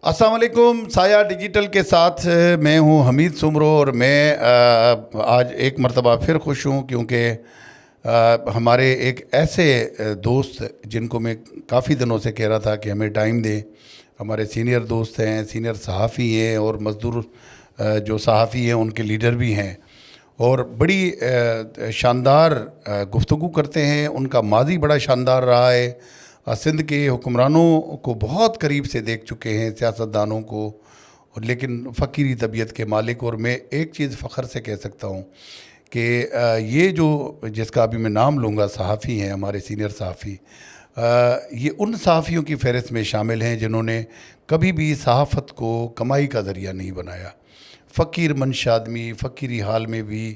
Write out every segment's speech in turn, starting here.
अस्सलाम वालेकुम। साया डिजिटल के साथ मैं हूं हमीद सुमरो और मैं आज एक मरतबा फिर खुश हूं क्योंकि हमारे एक ऐसे दोस्त जिनको मैं काफ़ी दिनों से कह रहा था कि हमें टाइम दें। हमारे सीनियर दोस्त हैं, सीनियर सहाफ़ी हैं और मज़दूर जो सहाफ़ी हैं उनके लीडर भी हैं और बड़ी शानदार गुफ्तगू करते हैं। उनका माजी बड़ा शानदार रहा है। सिंध के हुक्मरानों को बहुत करीब से देख चुके हैं, सियासतदानों को, और लेकिन फ़कीरी तबीयत के मालिक। और मैं एक चीज़ फ़ख्र से कह सकता हूँ कि ये जो जिसका अभी मैं नाम लूँगा सहाफ़ी हैं, हमारे सीनियर सहाफ़ी, ये उन सहाफ़ियों की फ़हरिस्त में शामिल हैं जिन्होंने कभी भी सहाफ़त को कमाई का ज़रिया नहीं बनाया। फ़कीर मंश आदमी फ़कीरी हाल में भी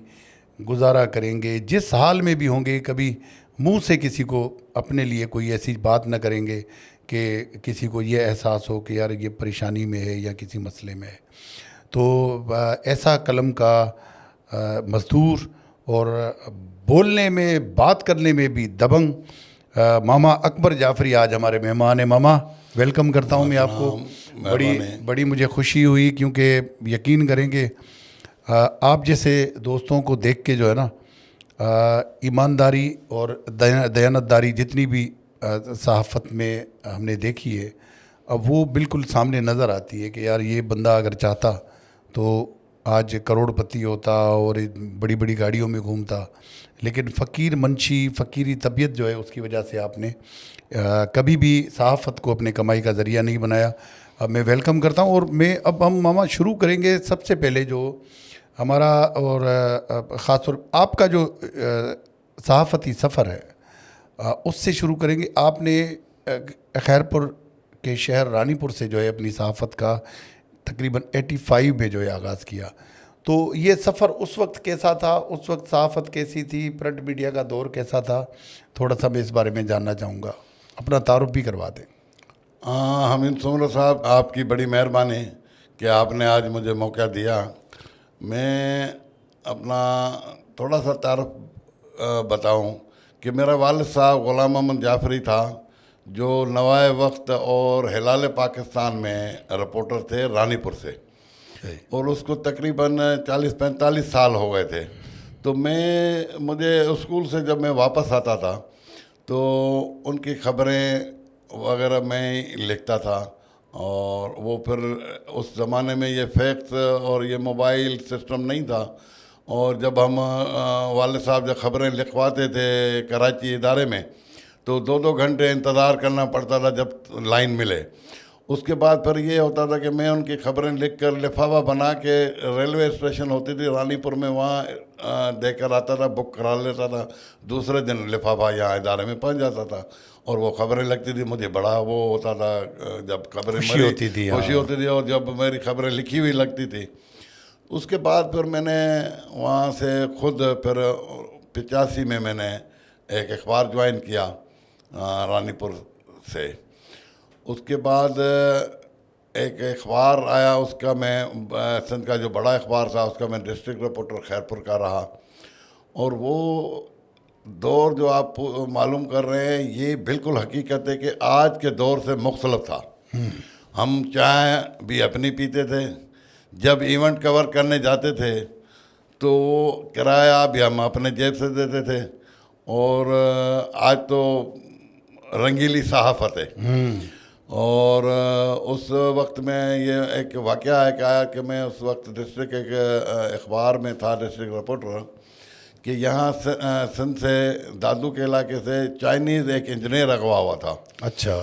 गुजारा करेंगे, जिस हाल में भी होंगे, कभी मुंह से किसी को अपने लिए कोई ऐसी बात न करेंगे कि किसी को ये एहसास हो कि यार ये परेशानी में है या किसी मसले में है। तो ऐसा कलम का मज़दूर और बोलने में, बात करने में भी दबंग मामा अकबर जाफरी आज हमारे मेहमान हैं। मामा, वेलकम करता हूँ मैं आपको। बड़ी मुझे खुशी हुई क्योंकि यकीन करेंगे आप जैसे दोस्तों को देख के जो है ना, ईमानदारी और दयानतदारी जितनी भी सहाफ़त में हमने देखी है, अब वो बिल्कुल सामने नज़र आती है कि यार ये बंदा अगर चाहता तो आज करोड़पति होता और बड़ी बड़ी गाड़ियों में घूमता, लेकिन फ़कीर मंशी फ़कीरी तबीयत जो है उसकी वजह से आपने कभी भी सहाफ़त को अपने कमाई का ज़रिया नहीं बनाया। अब मैं वेलकम करता हूँ और अब हम मामा शुरू करेंगे। सबसे पहले जो हमारा और ख़ास तौर आपका जो सहाफ़ती सफ़र है उससे शुरू करेंगे। आपने खैरपुर के शहर रानीपुर से जो है अपनी सहाफ़त का तकरीबन 85 में जो है आगाज़ किया। तो ये सफ़र उस वक्त कैसा था? उस वक्त सहाफ़त कैसी थी? प्रिंट मीडिया का दौर कैसा था? थोड़ा सा मैं इस बारे में जानना चाहूँगा, अपना तारुफ भी करवा दें। हमीद सुमरो साहब, आपकी बड़ी मेहरबानी कि आपने आज मुझे मौका दिया। मैं अपना थोड़ा सा तारुफ बताऊं कि मेरा वालिद साहब ग़ुलाम मोहम्मद जाफ़री था, जो नवाए वक्त और हिलाल पाकिस्तान में रिपोर्टर थे रानीपुर से, और उसको तकरीबन 40-45 साल हो गए थे। तो मुझे स्कूल से जब मैं वापस आता था तो उनकी ख़बरें वगैरह मैं लिखता था, और वो फिर उस ज़माने में ये फैक्स और ये मोबाइल सिस्टम नहीं था। और जब हम वाले साहब जब ख़बरें लिखवाते थे कराची इदारे में, तो 2-2 घंटे इंतज़ार करना पड़ता था जब लाइन मिले। उसके बाद फिर ये होता था कि मैं उनकी ख़बरें लिख कर लिफाफा बना के रेलवे स्टेशन होती थी रानीपुर में, वहाँ देकर आता था, बुक करा लेता था। दूसरे दिन लिफाफा यहाँ इदारे में पहुँच जाता था और वो ख़बरें लगती थी। मुझे बड़ा वो होता था जब खबरें खुशी होती थी और जब मेरी ख़बरें लिखी हुई लगती थी। उसके बाद फिर मैंने वहाँ से खुद फिर 85 में मैंने एक अखबार ज्वाइन किया रानीपुर से। उसके बाद एक अखबार आया, उसका मैं सिंध का जो बड़ा अखबार था उसका मैं डिस्ट्रिक्ट रिपोर्टर खैरपुर का रहा। और वो दौर जो आप मालूम कर रहे हैं, ये बिल्कुल हकीकत है कि आज के दौर से मुख्तलिफ था। हम चाय भी अपनी पीते थे, जब इवेंट कवर करने जाते थे तो किराया भी हम अपने जेब से देते थे। और आज तो रंगीली सहाफ़त है। और उस वक्त में ये एक वाक़या है कि आया कि मैं उस वक्त डिस्ट्रिक्ट एक अखबार में था, डिस्ट्रिक्ट रिपोर्टर, कि यहाँ सिंध से दादू के इलाके से चाइनीज़ एक इंजीनियर अगवा हुआ था। अच्छा।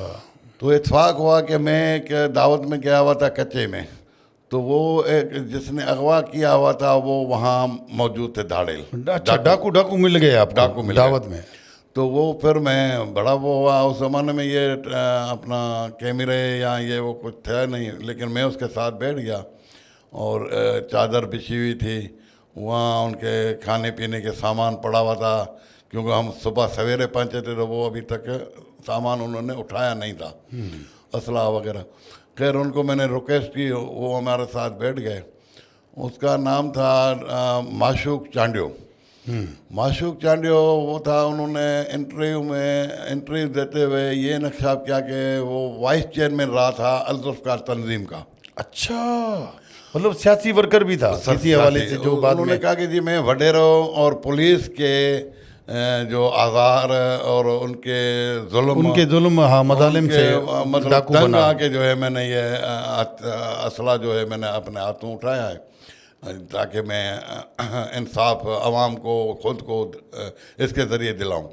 तो इत्फाक हुआ कि मैं एक दावत में गया हुआ था कच्चे में, तो वो एक जिसने अगवा किया हुआ था वो वहाँ मौजूद थे, धाड़ेल। अच्छा, डाकू मिल गए आपको? डाकू मिल दावत गए। में? तो वो फिर मैं बड़ा वो हुआ। उस ज़माने में ये अपना कैमरे या ये वो कुछ था नहीं, लेकिन मैं उसके साथ बैठ गया और चादर बिछी हुई थी, वहाँ उनके खाने पीने के सामान पड़ा हुआ था, क्योंकि हम सुबह सवेरे पहुँचे थे तो वो अभी तक सामान उन्होंने उठाया नहीं था, असला वगैरह। खैर उनको मैंने रिक्वेस्ट की, वो हमारे साथ बैठ गए। उसका नाम था माशूक चांडियो। माशूक चांडियो वो था, उन्होंने इंटरव्यू देते हुए ये इंकशाफ किया कि वो वाइस चेयरमैन रहा था अल-ज़ुल्फ़िकार तंजीम का। अच्छा, मतलब सियासी वर्कर भी था किसी हवाले से, जो बाद उन्होंने में। कहा कि जी मैं वडेरों और पुलिस के जो आज़ार और उनके जुल्म, हाँ, मजालिम से मतलब डाकू तंग बना। आके जो है मैंने ये असला जो है मैंने अपने हाथों उठाया है, ताकि मैं इंसाफ आवाम को खुद को इसके ज़रिए दिलाऊं।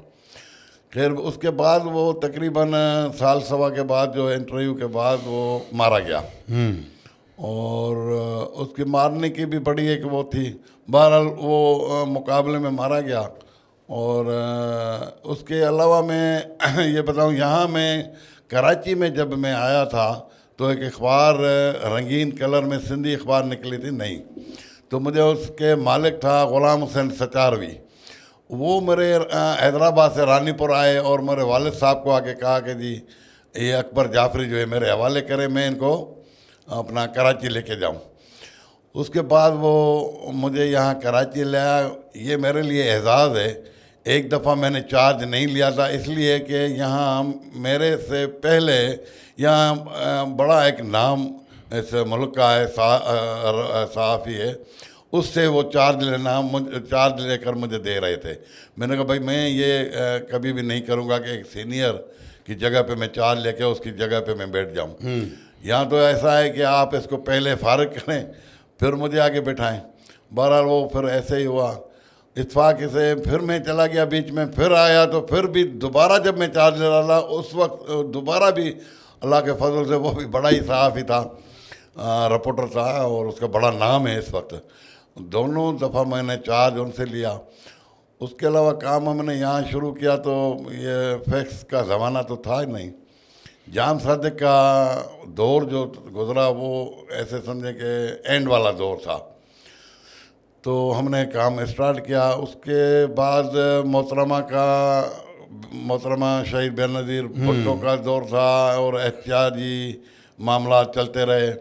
खैर उसके बाद वो तकरीबन साल सवा के बाद जो इंटरव्यू के बाद वो मारा गया, और उसके मारने की भी बड़ी एक वो थी। बहरहाल वो मुकाबले में मारा गया। और उसके अलावा मैं ये बताऊं, यहाँ मैं कराची में जब मैं आया था तो एक अखबार रंगीन कलर में सिंधी अखबार निकली थी नई, तो मुझे उसके मालिक था ग़ुलाम हुसैन सचारवी। वो मेरे हैदराबाद से रानीपुर आए और मेरे वालिद साहब को आके कहा कि जी ये अकबर जाफरी जो है मेरे हवाले करें, मैं इनको अपना कराची लेके जाऊं। उसके बाद वो मुझे यहाँ कराची लाया। ये मेरे लिए एजाज़ है। एक दफ़ा मैंने चार्ज नहीं लिया था, इसलिए कि यहाँ मेरे से पहले यहाँ बड़ा एक नाम इस मुल्क का है, सहाफ़ी है, उससे वो चार्ज लेकर मुझे दे रहे थे। मैंने कहा भाई मैं ये कभी भी नहीं करूँगा कि एक सीनियर की जगह पे मैं चार्ज लेके उसकी जगह पे मैं बैठ जाऊँ। यहाँ तो ऐसा है कि आप इसको पहले फारिग करें फिर मुझे आगे बैठाएं। बहरहाल वो फिर ऐसे ही हुआ। इत्फाक से फिर मैं चला गया, बीच में फिर आया, तो फिर भी दोबारा जब मैं चार्ज ले रहा था उस वक्त दोबारा भी अल्लाह के फजल से वो भी बड़ा ही सहाफ़ी था, रिपोर्टर था, और उसका बड़ा नाम है इस वक्त। दोनों दफ़ा मैंने चार्ज उनसे लिया। उसके अलावा काम हमने यहाँ शुरू किया तो ये फैक्स का ज़माना तो था ही नहीं। जाम सादिक का दौर जो गुज़रा वो ऐसे समझे कि एंड वाला दौर था, तो हमने काम स्टार्ट किया। उसके बाद मोहतरमा शहीद बेनज़ीर भुट्टो का दौर था और एहतियाजी मामला चलते रहे,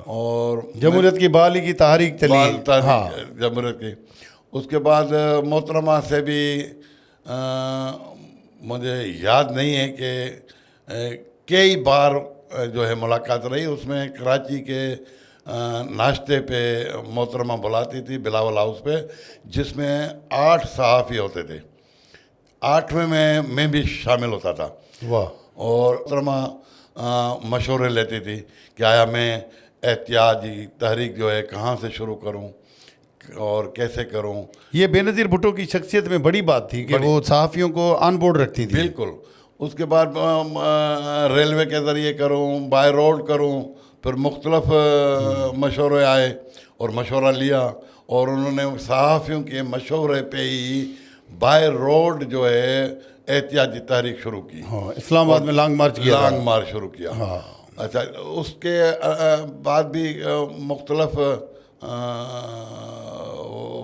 और जमहूरियत की बहाली की तहरीक चली। हाँ। जमहूरियत की। उसके बाद मोहतरमा से भी मुझे याद नहीं है कि कई बार जो है मुलाकात रही। उसमें कराची के नाश्ते पे मोहतरमा बुलाती थी बिलावल हाउस पे, जिसमें 8 सहाफ़ी होते थे। 8वें में मैं भी शामिल होता था। वाह। और मोहतरमा मशवरे लेती थी कि आया मैं एहतियाजी तहरीक जो है कहाँ से शुरू करूँ और कैसे करूँ। ये बेनज़ीर भुट्टो की शख्सियत में बड़ी बात थी कि वो सहाफ़ियों को ऑन बोर्ड रखती थी। बिल्कुल। उसके बाद रेलवे के ज़रिए करूँ, बाय रोड करूँ, फिर मुख्तलफ मशवरे आए और मशवरा लिया, और उन्होंने सहाफ़ियों के मशवरे पे ही बाय रोड जो है एहतियाजी तहरीक शुरू की। हाँ, इस्लामाबाद में लॉन्ग मार्च शुरू किया। हाँ। अच्छा, उसके बाद भी मुख्तलफ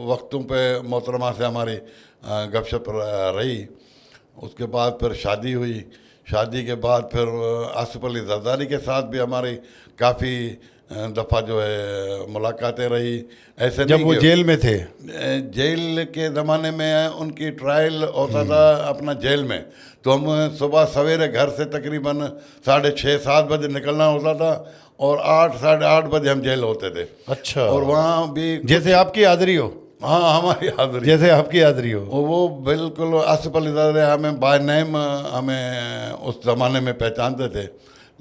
वक्तों पे मोहतरमा से हमारी गपशप रही। उसके बाद फिर शादी हुई। शादी के बाद फिर आसिफ अली जरदारी के साथ भी हमारी काफ़ी दफ़ा जो है मुलाकातें रही। ऐसे जब वो जेल में थे, जेल के ज़माने में उनकी ट्रायल होता था अपना जेल में, तो हम सुबह सवेरे घर से तकरीबन 6:30-7 बजे निकलना होता था और 8-8:30 बजे हम जेल होते थे। अच्छा। और वहाँ भी जैसे आपकी हाज़िरी हो। हाँ, हमारी हाज़िरी जैसे आपकी हाज़िरी हो। वो बिल्कुल आसिफ अली ज़रदारी हमें बाय नेम हमें उस ज़माने में पहचानते थे।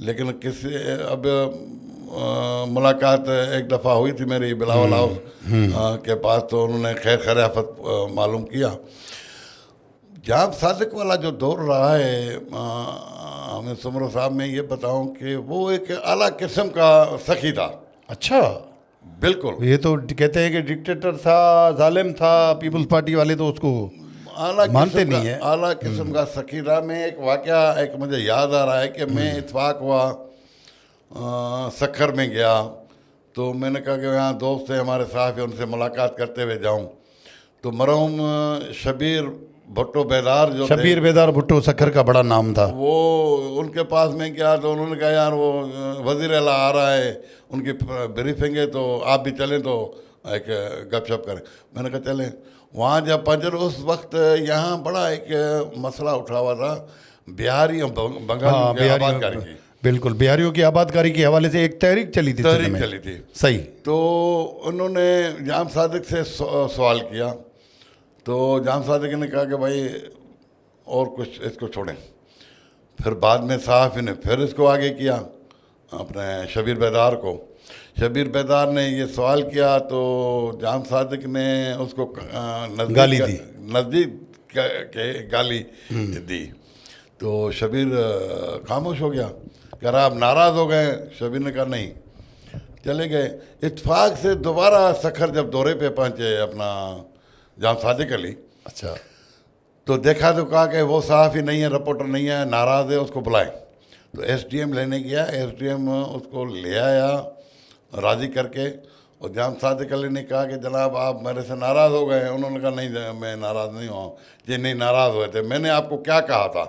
लेकिन किसी अब मुलाकात एक दफ़ा हुई थी मेरी बिलावल हाउस के पास, तो उन्होंने खैर खैरियत मालूम किया। जाम सादिक वाला जो दौर रहा है हमें सुमरो साहब में ये बताऊं कि वो एक आला किस्म का सखी था। अच्छा। बिल्कुल। ये तो कहते हैं कि डिक्टेटर था, जालिम था, पीपल्स पार्टी वाले तो उसको मानते नहीं है। आला किस्म का सखी था। मैं एक वाक़या एक मुझे याद आ रहा है कि मैं इत्फाक हुआ सखर में गया, तो मैंने कहा कि यहाँ दोस्त हैं हमारे साहब, उनसे मुलाकात करते हुए जाऊँ। तो मरहूम शबीर भुट्टो बेदार जो शबीर बेदार भुट्टो सखर का बड़ा नाम था। वो उनके पास में गया तो उन्होंने कहा यार वो वज़ीर आला आ रहा है, उनकी ब्रीफिंग है, तो आप भी चलें तो एक गपशप करें। मैंने कहा चलें। वहाँ जब पंचर उस वक्त यहाँ बड़ा एक मसला उठा हुआ था बिहारी और बंगालियों के आबादकारी की। बिल्कुल, बिहारियों की आबादकारी के हवाले से एक तहरीक चली थी, तहरीक चली थी। सही। तो उन्होंने जाम सादिक से सवाल किया, तो जाम सादिक ने कहा कि भाई और कुछ इसको छोड़ें। फिर बाद में सहाफ़ी ने फिर इसको आगे किया, अपने शबीर बेदार को। शबीर बेदार ने ये सवाल किया तो जाम सादिक ने उसको गाली दी, नज़दीक के गाली दी। तो शबीर खामोश हो गया, कह रहा आप नाराज़ हो गए। शबीर ने कहा नहीं, चले गए। इत्फाक से दोबारा सखर जब दौरे पे पहुंचे अपना जाम सादिक अली, अच्छा, तो देखा तो कहा कि वो सहाफ़ी नहीं है, रिपोर्टर नहीं है, नाराज़ है, उसको बुलाएं। तो एसडीएम लेने गया, एसडीएम उसको ले आया राज़ी करके। और जाम सादिक अली ने कहा कि जनाब आप मेरे से नाराज़ हो गए हैं। उन्होंने कहा नहीं मैं नाराज़ नहीं हुआ। जी नहीं, नाराज़ हुए थे, मैंने आपको क्या कहा था।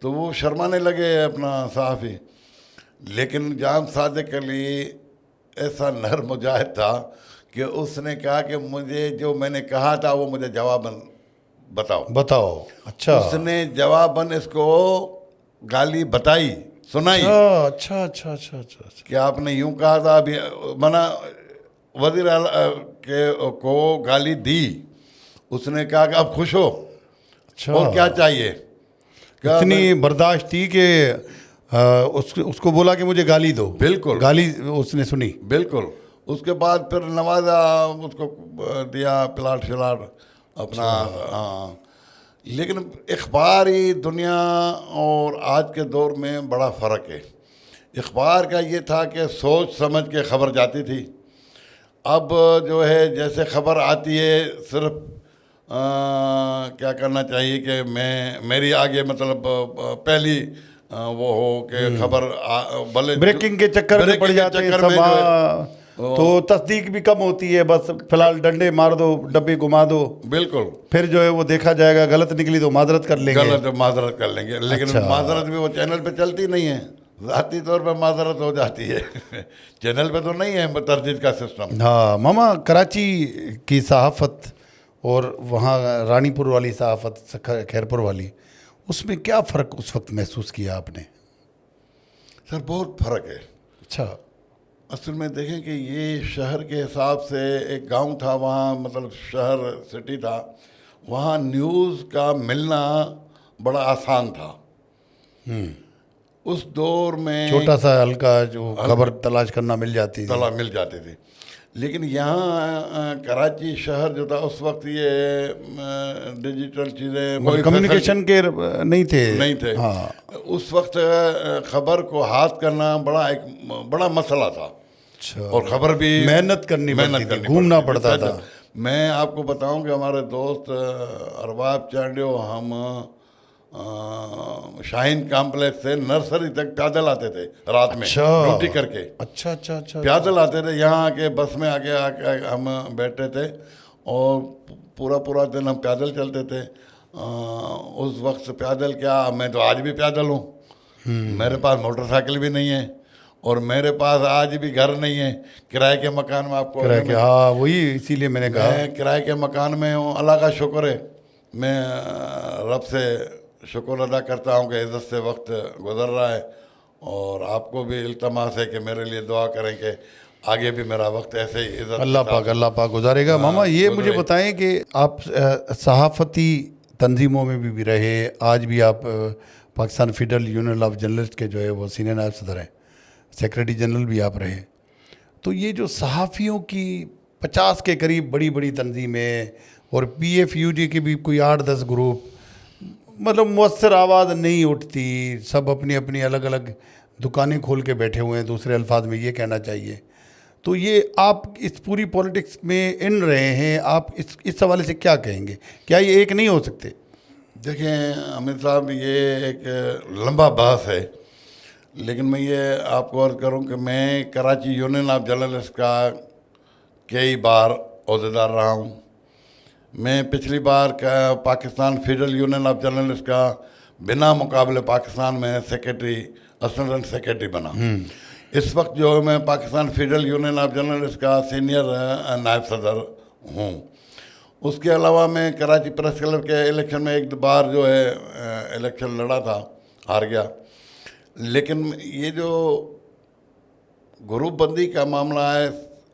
तो वो शर्माने लगे अपना सहाफ़ी। लेकिन जाम सादिक अली ऐसा नर मुजाहिद था कि उसने कहा कि मुझे जो मैंने कहा था वो मुझे जवाबन बताओ। अच्छा, उसने जवाबन इसको गाली बताई, सुनाई। अच्छा अच्छा अच्छा अच्छा कि आपने यूं कहा था, अभी मना वजीर आला के को गाली दी। उसने कहा कि अब खुश हो, अच्छा, और क्या चाहिए। इतनी बर्दाश्त थी कि उसको बोला कि मुझे गाली दो। बिल्कुल, गाली उसने सुनी। बिल्कुल। उसके बाद फिर नवाजा उसको दिया, प्लाट शिलाट अपना। हाँ, लेकिन अखबारी दुनिया और आज के दौर में बड़ा फ़र्क है। अखबार का ये था कि सोच समझ के ख़बर जाती थी। अब जो है जैसे ख़बर आती है सिर्फ क्या करना चाहिए कि मेरी आगे मतलब पहली वो हो कि खबर भले ब्रेकिंग के चक्कर में पड़ जाते हैं सब, तो तस्दीक भी कम होती है। बस फिलहाल डंडे मार दो, डब्बे घुमा दो, बिल्कुल। फिर जो है वो देखा जाएगा, गलत निकली तो माजरत कर लेंगे। गलत माजरत कर लेंगे, लेकिन अच्छा। माजरत भी वो चैनल पे चलती नहीं है, ज़ाती तौर पे माजरत हो जाती है। चैनल पे तो नहीं है तरजीह का सिस्टम। हाँ मामा, कराची की सहाफ़त और वहाँ रानीपुर वाली सहाफ़त, खैरपुर वाली, उसमें क्या फ़र्क उस वक्त महसूस किया आपने? सर बहुत फ़र्क है। अच्छा, असल में देखें कि ये शहर के हिसाब से एक गांव था, वहाँ मतलब शहर सिटी था, वहाँ न्यूज़ का मिलना बड़ा आसान था। उस दौर में छोटा सा हल्का जो खबर तलाश करना मिल जाती थी। लेकिन यहाँ कराची शहर जो था उस वक्त ये डिजिटल चीज़ें, कम्युनिकेशन के नहीं थे। हाँ, उस वक्त खबर को हाथ करना एक बड़ा मसला था। अच्छा, और खबर भी मेहनत करनी पड़ती, घूमना पड़ता था। मैं आपको बताऊं कि हमारे दोस्त अरबाब चांडियो, हम शाहीन कॉम्प्लेक्स से नर्सरी तक पैदल आते थे रात में ड्यूटी करके। अच्छा अच्छा अच्छा, पैदल आते थे। यहाँ आके बस में आके हम बैठे थे और पूरा दिन हम पैदल चलते थे। उस वक्त पैदल क्या, मैं तो आज भी पैदल हूँ। मेरे पास मोटरसाइकिल भी नहीं है और मेरे पास आज भी घर नहीं है। किराए के मकान में आपको, हाँ वही, इसीलिए मैंने कहा मैं किराए के मकान में हूँ। अल्लाह का शुक्र है, मैं रब से शुक्र अदा करता हूँ कि इज़्ज़त से वक्त गुजर रहा है। और आपको भी इल्तमास है कि मेरे लिए दुआ करें कि आगे भी मेरा वक्त ऐसे ही इज़्ज़त अल्लाह पाक गुजारेगा। मामा ये मुझे बताएं कि आप सहाफ़ती तंजीमों में भी रहे, आज भी आप Pakistan Federal Union of journalist के जो है वो सीनियर नायब सदर हैं, सेक्रेटरी जनरल भी आप रहे। तो ये जो सहाफ़ियों की 50 के करीब बड़ी बड़ी तंजीमें और PFUG के भी कोई 8-10 ग्रुप, मतलब मुअस्सर आवाज़ नहीं उठती, सब अपनी अपनी अलग अलग दुकानें खोल के बैठे हुए हैं, दूसरे अल्फाज में ये कहना चाहिए। तो ये आप इस पूरी पॉलिटिक्स में इन रहे हैं, आप इस हवाले से क्या कहेंगे? क्या ये एक नहीं हो सकते? देखें अमित साहब, ये एक लंबा बहस है, लेकिन मैं ये आपको अर्ज़ करूं कि मैं कराची यूनियन ऑफ जर्नलिस्ट का कई बार ओहदेदार रहा हूं। मैं पिछली बार Pakistan Federal Union of Journalist का बिना मुकाबले पाकिस्तान में सेक्रेटरी, असिस्टेंट सेक्रेटरी बना। इस वक्त जो है मैं Pakistan Federal Union of Journalist का सीनियर नायब सदर हूँ। उसके अलावा मैं कराची प्रेस क्लब के इलेक्शन में एक बार जो है इलेक्शन लड़ा था, हार गया। लेकिन ये जो ग्रुप बंदी का मामला है,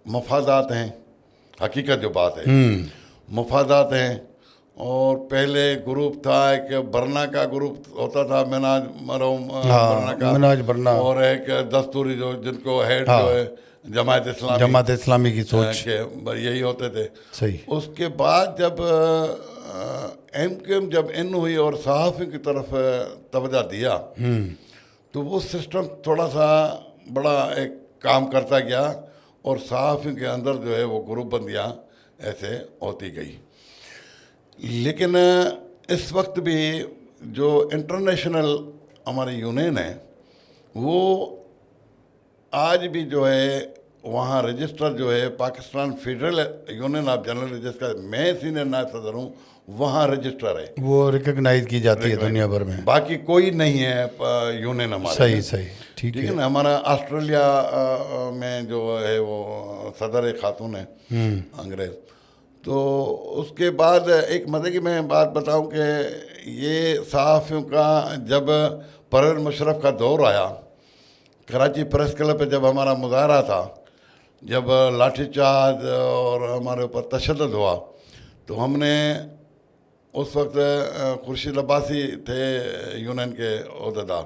मफादात हैं, हकीकत जो बात है मफादात हैं। और पहले ग्रुप था एक बरना का ग्रुप होता था, मिनाज मरहूम बरना का, मिनाज बरना, और एक दस्तूरी जो जिनको हेड जो है जमात इस्लामी की सोच के यही होते थे। सही। उसके बाद जब MQM जब इन हुई और सहाफ़ी की तरफ तवज्जो दिया तो वो सिस्टम थोड़ा सा बड़ा एक काम करता गया और सहाफ़ी के अंदर जो है वो ग्रुप बंदियाँ ऐसे होती गई। लेकिन इस वक्त भी जो इंटरनेशनल हमारी यूनियन है वो आज भी जो है वहाँ रजिस्टर जो है Pakistan Federal Union of journalist, जिसका मैं सीनियर नायब सदर हूँ, वहाँ रजिस्टर है, वो रिकग्नाइज की जाती है दुनिया भर में। बाकी कोई नहीं है यूनियन हमारे। सही सही, ठीक है ना। हमारा ऑस्ट्रेलिया में जो है वो सदर खातून है अंग्रेज़। तो उसके बाद एक मज़े की मैं बात बताऊं कि ये सहाफ़ियों का जब परवेज़ मुशर्रफ का दौर आया, कराची प्रेस क्लब पे जब हमारा मुजाहरा था, जब लाठीचार्ज और हमारे ऊपर तशद्दुद हुआ, तो हमने उस वक्त खुर्शीद अब्बासी थे यूनियन के अहदेदार,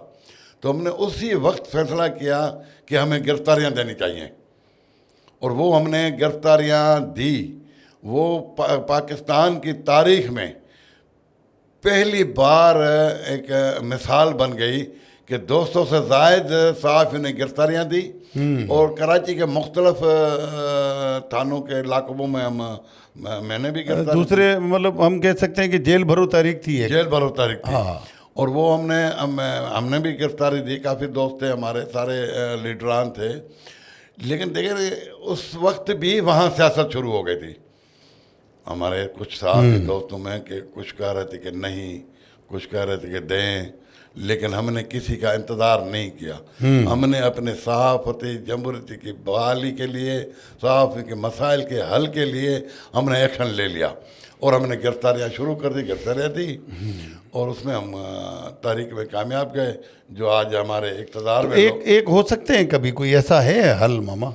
तो हमने उसी वक्त फैसला किया कि हमें गिरफ्तारियां देनी चाहिए। और वो हमने गिरफ्तारियां दी। वो पाकिस्तान की तारीख में पहली बार एक मिसाल बन गई कि 200 से ज़ायद सहाफ़ी ने गिरफ्तारियां दी। और कराची के मुख्तलिफ थानों के लाकबों में मैंने भी गिरफ्तार, दूसरे मतलब हम कह सकते हैं कि जेल भरो तारीख थी, जेल भरो तारीख थी। हाँ। और वो हमने भी गिरफ्तारी दी। काफ़ी दोस्त थे हमारे, सारे लीडरान थे। लेकिन देखिए उस वक्त भी वहाँ सियासत शुरू हो गई थी हमारे कुछ साथी दोस्तों में, कि कुछ कह रहे थे कि नहीं, कुछ कह रहे थे कि दें, लेकिन हमने किसी का इंतज़ार नहीं किया। हमने अपने सहाफ़ती जमहूरियत की बहाली के लिए, सहाफ़ी के मसाइल के हल के लिए हमने एक्शन ले लिया और हमने गिरफ्तारियाँ शुरू कर दी, गिरफ्तारियाँ दी और उसमें हम तारीख में कामयाब गए, जो आज हमारे इक़्तिदार में। एक हो सकते हैं कभी कोई ऐसा है हल मामा,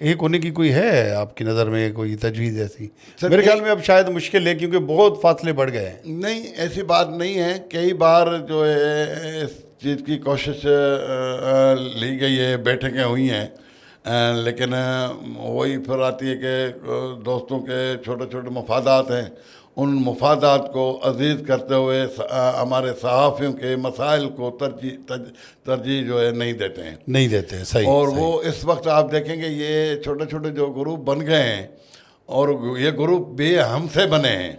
एक होने की कोई है आपकी नज़र में कोई तजवीज़ ऐसी? मेरे ख्याल में अब शायद मुश्किल है क्योंकि बहुत फासले बढ़ गए हैं। नहीं, ऐसी बात नहीं है। कई बार जो है इस चीज़ की कोशिश ली गई है, बैठकें हुई हैं, लेकिन वही फिर आती है कि दोस्तों के छोटे छोटे मफादात हैं, उन मफादात को अजीज़ करते हुए हमारे सहाफ़ियों के मसाइल को तरजीह जो है नहीं देते हैं। सही। और सही। वो इस वक्त आप देखेंगे ये छोटे छोटे जो ग्रुप बन गए हैं, और ये ग्रुप भी हमसे बने हैं,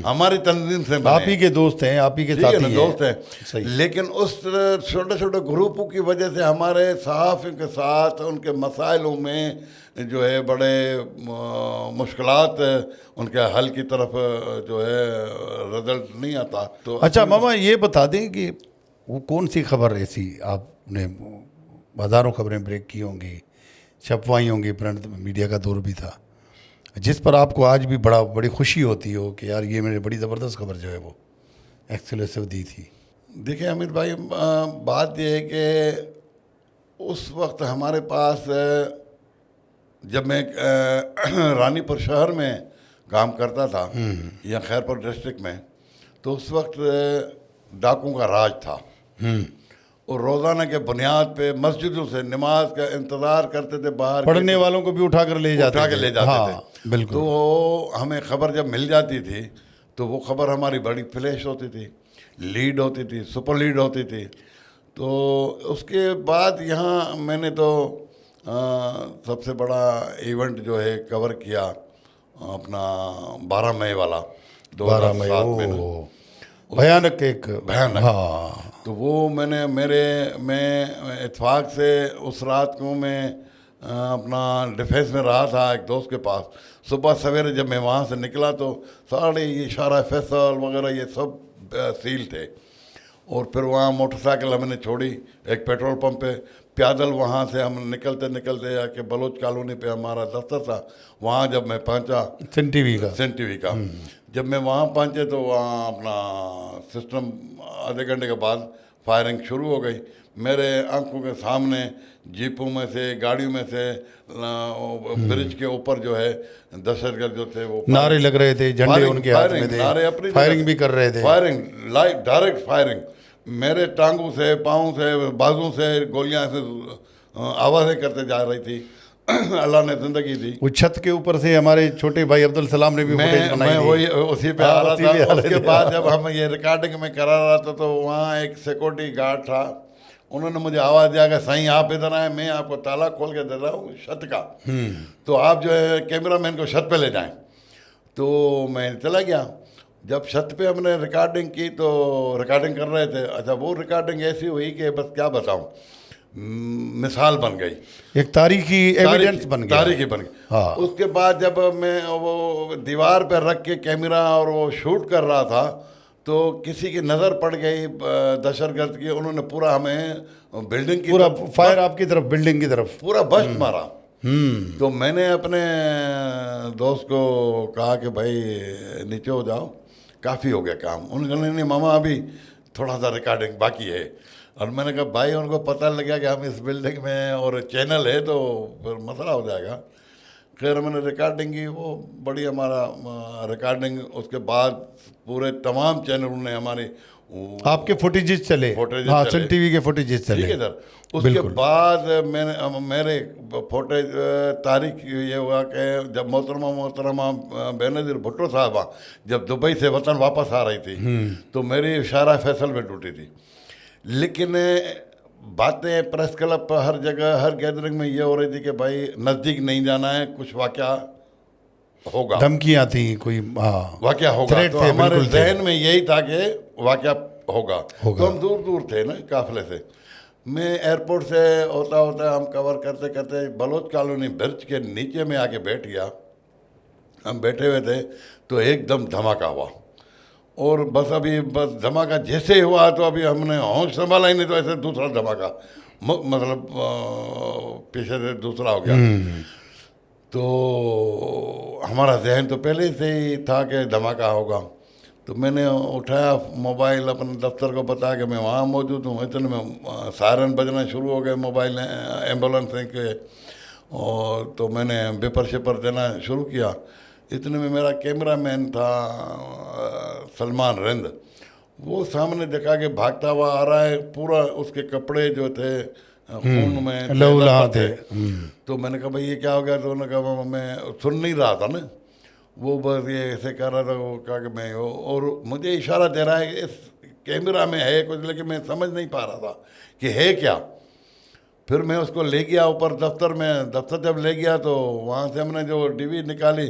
हमारी तंजीम से बने, आप ही के दोस्त हैं, आप ही के साथी हैं, दोस्त हैं। लेकिन उस छोटे छोटे ग्रुपों की वजह से हमारे सहाफ़ियों के साथ उनके मसाइलों में जो है बड़े मुश्किलात, उनके हल की तरफ जो है रिजल्ट नहीं आता। तो अच्छा मामा ये बता दें कि वो कौन सी खबर ऐसी, आपने हज़ारों खबरें ब्रेक की होंगी, छपवाई होंगी, प्रिंट मीडिया का दौर भी था, जिस पर आपको आज भी बड़ी खुशी होती हो कि यार ये मेरी बड़ी ज़बरदस्त खबर जो है वो एक्सक्लूसिव दी थी? देखिए अमित भाई, बात यह है कि उस वक्त हमारे पास, जब मैं रानीपुर शहर में काम करता था या खैरपुर डिस्ट्रिक्ट में, तो उस वक्त डाकुओं का राज था और रोज़ाना के बुनियाद पे मस्जिदों से नमाज का इंतज़ार करते थे, बाहर पढ़ने वालों को भी उठा कर ले जाते थे। हाँ, बिल्कुल। तो हमें खबर जब मिल जाती थी तो वो खबर हमारी बड़ी फ्लैश होती थी, लीड होती थी, सुपर लीड होती थी। तो उसके बाद यहाँ मैंने तो सबसे बड़ा इवेंट जो है कवर किया अपना 12 मई वाला, 2007 में, भयानक एक भयानक। हाँ। तो वो मैं इत्फाक से उस रात को मैं अपना डिफेंस में रहा था एक दोस्त के पास। सुबह सवेरे जब मैं वहाँ से निकला तो सारे ये इशारा फैसल वगैरह ये सब सील थे और फिर वहाँ मोटरसाइकिल हमने छोड़ी एक पेट्रोल पंप पे, पैदल वहाँ से हम निकलते निकलते आके बलोच कॉलोनी पे हमारा दफ्तर था, वहाँ जब मैं पहुँचा सन टीवी का। सन टीवी का, जब मैं वहाँ पहुँचे तो वहाँ अपना सिस्टम आधे घंटे के बाद फायरिंग शुरू हो गई। मेरे आंखों के सामने जीपों में से, गाड़ियों में से, ब्रिज के ऊपर जो है दहशतगर्द जो थे वो नारे लग रहे थे, झंडे उनके हाथ में नारे थे, अपनी फायरिंग भी कर रहे थे। फायरिंग लाइव डायरेक्ट फायरिंग, मेरे टांगों से, पाँव से, बाजू से गोलियां से आवाज़ें करते जा रही थी। अल्लाह ने जिंदगी दी। वो छत के ऊपर से हमारे छोटे भाई अब्दुल सलाम ने भी फुटेज बनाई मैं थी। वही उसी पे आ रहा उसी पे आ था। रहे उसके थे। बाद जब हम ये रिकॉर्डिंग में करा रहा था तो वहाँ एक सिक्योरिटी गार्ड था, उन्होंने मुझे आवाज़ दिया कि साईं आप इधर आए, मैं आपको ताला खोल के दे रहा हूँ छत का, तो आप जो है कैमरामैन को छत पे ले जाएं। तो मैं चला गया। जब छत पे हमने रिकॉर्डिंग की तो रिकॉर्डिंग कर रहे थे। अच्छा, वो रिकॉर्डिंग ऐसी हुई कि बस क्या बताऊँ, मिसाल बन गई, एक तारीखी एविडेंस बन गया। तारीखी बन गई। हाँ। उसके बाद जब मैं वो दीवार पर रख के कैमरा और वो शूट कर रहा था तो किसी की नज़र पड़ गई दहशतगर्द की, उन्होंने पूरा हमें बिल्डिंग की पूरा फायर आपकी तरफ, बिल्डिंग की तरफ पूरा बस्ट मारा। तो मैंने अपने दोस्त को कहा कि भाई नीचे हो जाओ, काफ़ी हो गया काम। उन्होंने कहा नहीं मामा अभी थोड़ा सा रिकॉर्डिंग बाकी है। और मैंने कहा भाई उनको पता लग गया कि हम इस बिल्डिंग में और चैनल है तो फिर मसला हो जाएगा। खैर मैंने रिकॉर्डिंग की, वो बड़ी हमारा रिकॉर्डिंग, उसके बाद पूरे तमाम चैनलों ने हमारी आपके फुटेजेस चले। फुटेजेस हाँ, चले। सन टीवी के फुटेजेस चले। ठीक है सर। उसके बाद मैंने मेरे फोटेज तारीख ये हुआ कि जब मोहतरमा बेनज़ीर भुट्टो साहबा जब दुबई से वतन वापस आ रही थी तो मेरी शायरा फैसल में टूटी थी। लेकिन बातें प्रेस क्लब पर हर जगह हर गैदरिंग में ये हो रही थी कि भाई नज़दीक नहीं जाना है, कुछ वाक़या होगा, धमकियाँ थी कोई। हाँ, वाक़या होगा। Threat तो थे, हमारे बिल्कुल थे। जहन में यही था कि वाक़या होगा। तो हम दूर दूर थे ना काफिले से। मैं एयरपोर्ट से होता होता हम कवर करते करते बलोच कॉलोनी ब्रिज के नीचे में आके बैठ गया। हम बैठे हुए थे तो एकदम धमाका हुआ, और बस धमाका जैसे हुआ तो अभी हमने होश संभाला ही नहीं, तो ऐसे दूसरा धमाका मतलब पीछे से दूसरा हो गया। तो हमारा जहन तो पहले से ही था कि धमाका होगा। तो मैंने उठाया मोबाइल, अपने दफ्तर को बताया कि मैं वहाँ मौजूद हूँ। इतने में सायरन बजना शुरू हो गए मोबाइल एम्बुलेंस के, और तो मैंने पेपर शेपर देना शुरू किया। इतने में मेरा कैमरामैन था सलमान रिंद, वो सामने देखा कि भागता हुआ आ रहा है, पूरा उसके कपड़े जो थे खून में लहूलुहान थे। तो मैंने कहा भाई ये क्या हो गया? तो उन्होंने कहा मैं सुन नहीं रहा था ना, वो बस ये ऐसे कर रहा था। वो कहा कि मैं हो, और मुझे इशारा दे रहा है कि इस कैमरा में है कुछ, लेकिन मैं समझ नहीं पा रहा था कि है क्या। फिर मैं उसको ले गया ऊपर दफ्तर में। दफ्तर जब ले गया तो वहाँ से हमने जो डीवी निकाली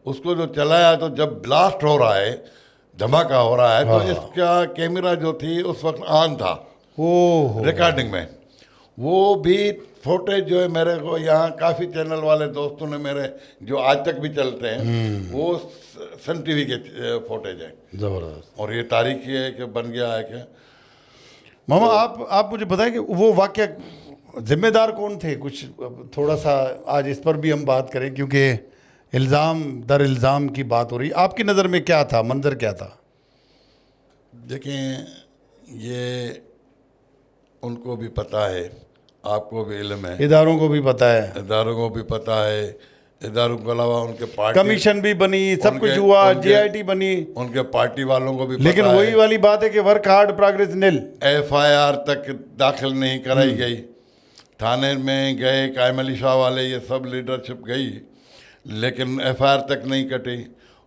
उसको जो चलाया, तो जब ब्लास्ट हो रहा है, धमाका हो रहा है, तो इसका कैमरा जो थी उस वक्त ऑन था रिकॉर्डिंग में। वो भी फुटेज जो है मेरे को यहाँ काफ़ी चैनल वाले दोस्तों ने मेरे जो आज तक भी चलते हैं वो सन टीवी के फुटेज है। जबरदस्त। और ये तारीख ये है कि बन गया है कि मामा आप मुझे बताएं कि वो वाकया जिम्मेदार कौन थे? कुछ थोड़ा सा आज इस पर भी हम बात करें, क्योंकि इल्ज़ाम दर इल्ज़ाम की बात हो रही। आपकी नज़र में क्या था, मंजर क्या था? देखें, ये उनको भी पता है, आपको भी इल्म है, इदारों को भी पता है, इदारों को भी पता है। इदारों के अलावा उनके पार्टी कमीशन भी बनी, सब कुछ हुआ, JIT बनी, उनके पार्टी वालों को भी लेकिन पता वही है। वाली बात है कि वर्क हार्ड प्रोग्रेस निल। FIR तक दाखिल नहीं कराई गई। थाने में गए कायम अली शाह वाले, ये सब लीडरशिप गई, लेकिन FIR तक नहीं कटी।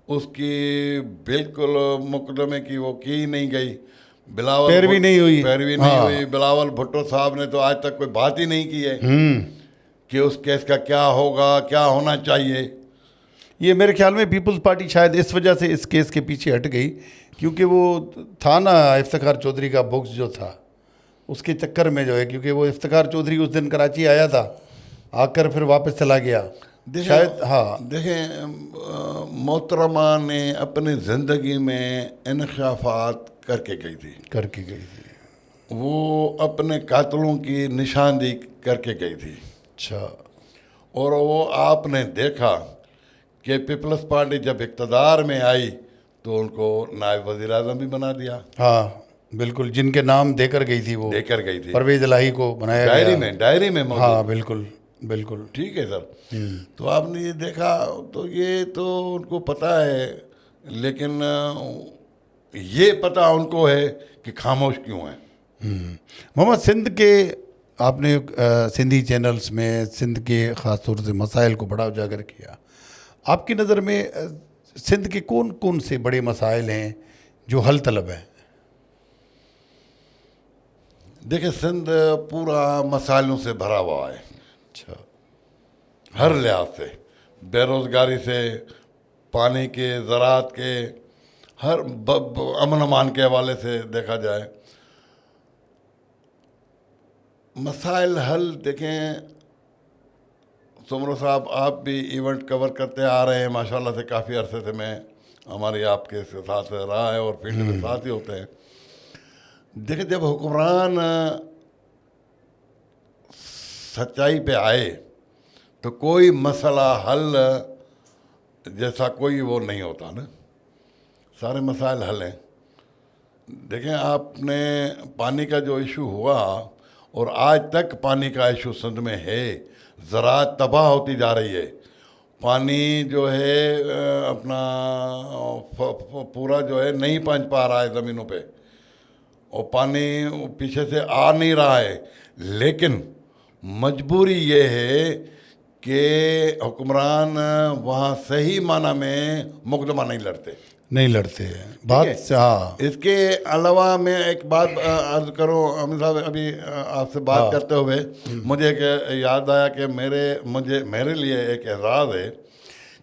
उसकी बिल्कुल मुकदमे की वो की नहीं गई। बिलावल पैरवी नहीं हुई। पैरवी नहीं हुई। बिलावल भुट्टो साहब ने तो आज तक कोई बात ही नहीं की है कि उस केस का क्या होगा, क्या होना चाहिए। ये मेरे ख्याल में पीपल्स पार्टी शायद इस वजह से इस केस के पीछे हट गई, क्योंकि वो था ना इफ्तिखार चौधरी का बुक्स जो था, उसके चक्कर में जो है, क्योंकि वो इफ्तिखार चौधरी उस दिन कराची आया था, आकर फिर वापस चला गया शायद। हाँ, देखें, मोहतरमा ने अपनी ज़िंदगी में इंकशाफात करके गई थी। वो अपने कातलों की निशानदेही करके गई थी। अच्छा। और वो आपने देखा कि पीपल्स पार्टी जब इक़्तिदार में आई तो उनको नायब वज़ीर आज़म भी बना दिया, हाँ बिल्कुल, जिनके नाम देकर गई थी वो, देकर गई थी, परवेज इलाही को बनाया डायरी गया। में, डायरी में मौजूद। हाँ बिल्कुल बिल्कुल। ठीक है सर। तो आपने ये देखा, तो ये तो उनको पता है, लेकिन ये पता उनको है कि खामोश क्यों है। मोहम्मद, सिंध के आपने सिंधी चैनल्स में सिंध के ख़ास तौर से मसाइल को बड़ा उजागर किया। आपकी नज़र में सिंध के कौन कौन से बड़े मसाइल हैं जो हल तलब हैं? देखिए, सिंध पूरा मसाइलों से भरा हुआ है, अच्छा। हर लिहाज से, बेरोज़गारी से, पानी के, ज़राअत के, हर अमन अमान के हवाले से देखा जाए मसाइल हल। देखें सुमरो साहब, आप भी इवेंट कवर करते आ रहे हैं माशाल्लाह से, काफ़ी अरसे से मैं हमारी आपके साथ रहा है और फील्ड में साथ ही होते हैं। देखिए, जब हुक्मरान सच्चाई पे आए तो कोई मसला हल जैसा कोई वो नहीं होता ना, सारे मसाइल हल हैं। देखें, आपने पानी का जो इशू हुआ और आज तक पानी का इशू सिंध में है, ज़राअत तबाह होती जा रही है, पानी जो है अपना पूरा जो है नहीं पहुंच पा रहा है ज़मीनों पे, और पानी पीछे से आ नहीं रहा है। लेकिन मजबूरी ये है कि हुक्मरान वहाँ सही माना में मुकदमा नहीं लड़ते, नहीं लड़ते हैं बात से। हाँ, इसके अलावा मैं एक बात अर्ज करूँ अमीर साहब, अभी आपसे बात करते हुए मुझे एक याद आया कि मेरे लिए एक एजाज़ है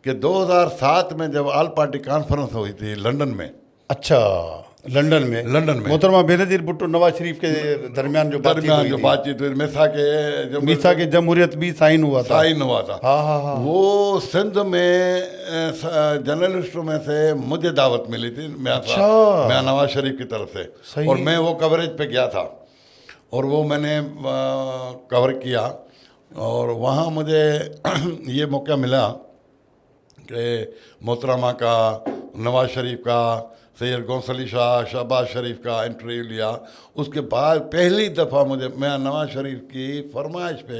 कि 2007 में जब ऑल पार्टी कॉन्फ्रेंस हुई थी लंदन में। अच्छा, लंदन में मोहतरमा बेनज़ीर भुट्टो नवाज शरीफ के दरमियान जो बातचीत हुई, मीसा के जमहूरियत भी साइन हुआ था। हाँ हाँ हाँ। वो सिंध में जर्नलिस्टों में से मुझे दावत मिली थी, मैं नवाज शरीफ की तरफ से, और मैं वो कवरेज पे गया था और वो मैंने कवर किया, और वहाँ मुझे ये मौका मिला कि मोहतरमा का, नवाज शरीफ का, सैयद गौसली शाह, शहबाज शरीफ का इंटरव्यू लिया। उसके बाद पहली दफ़ा मैं नवाज शरीफ की फरमाइश पे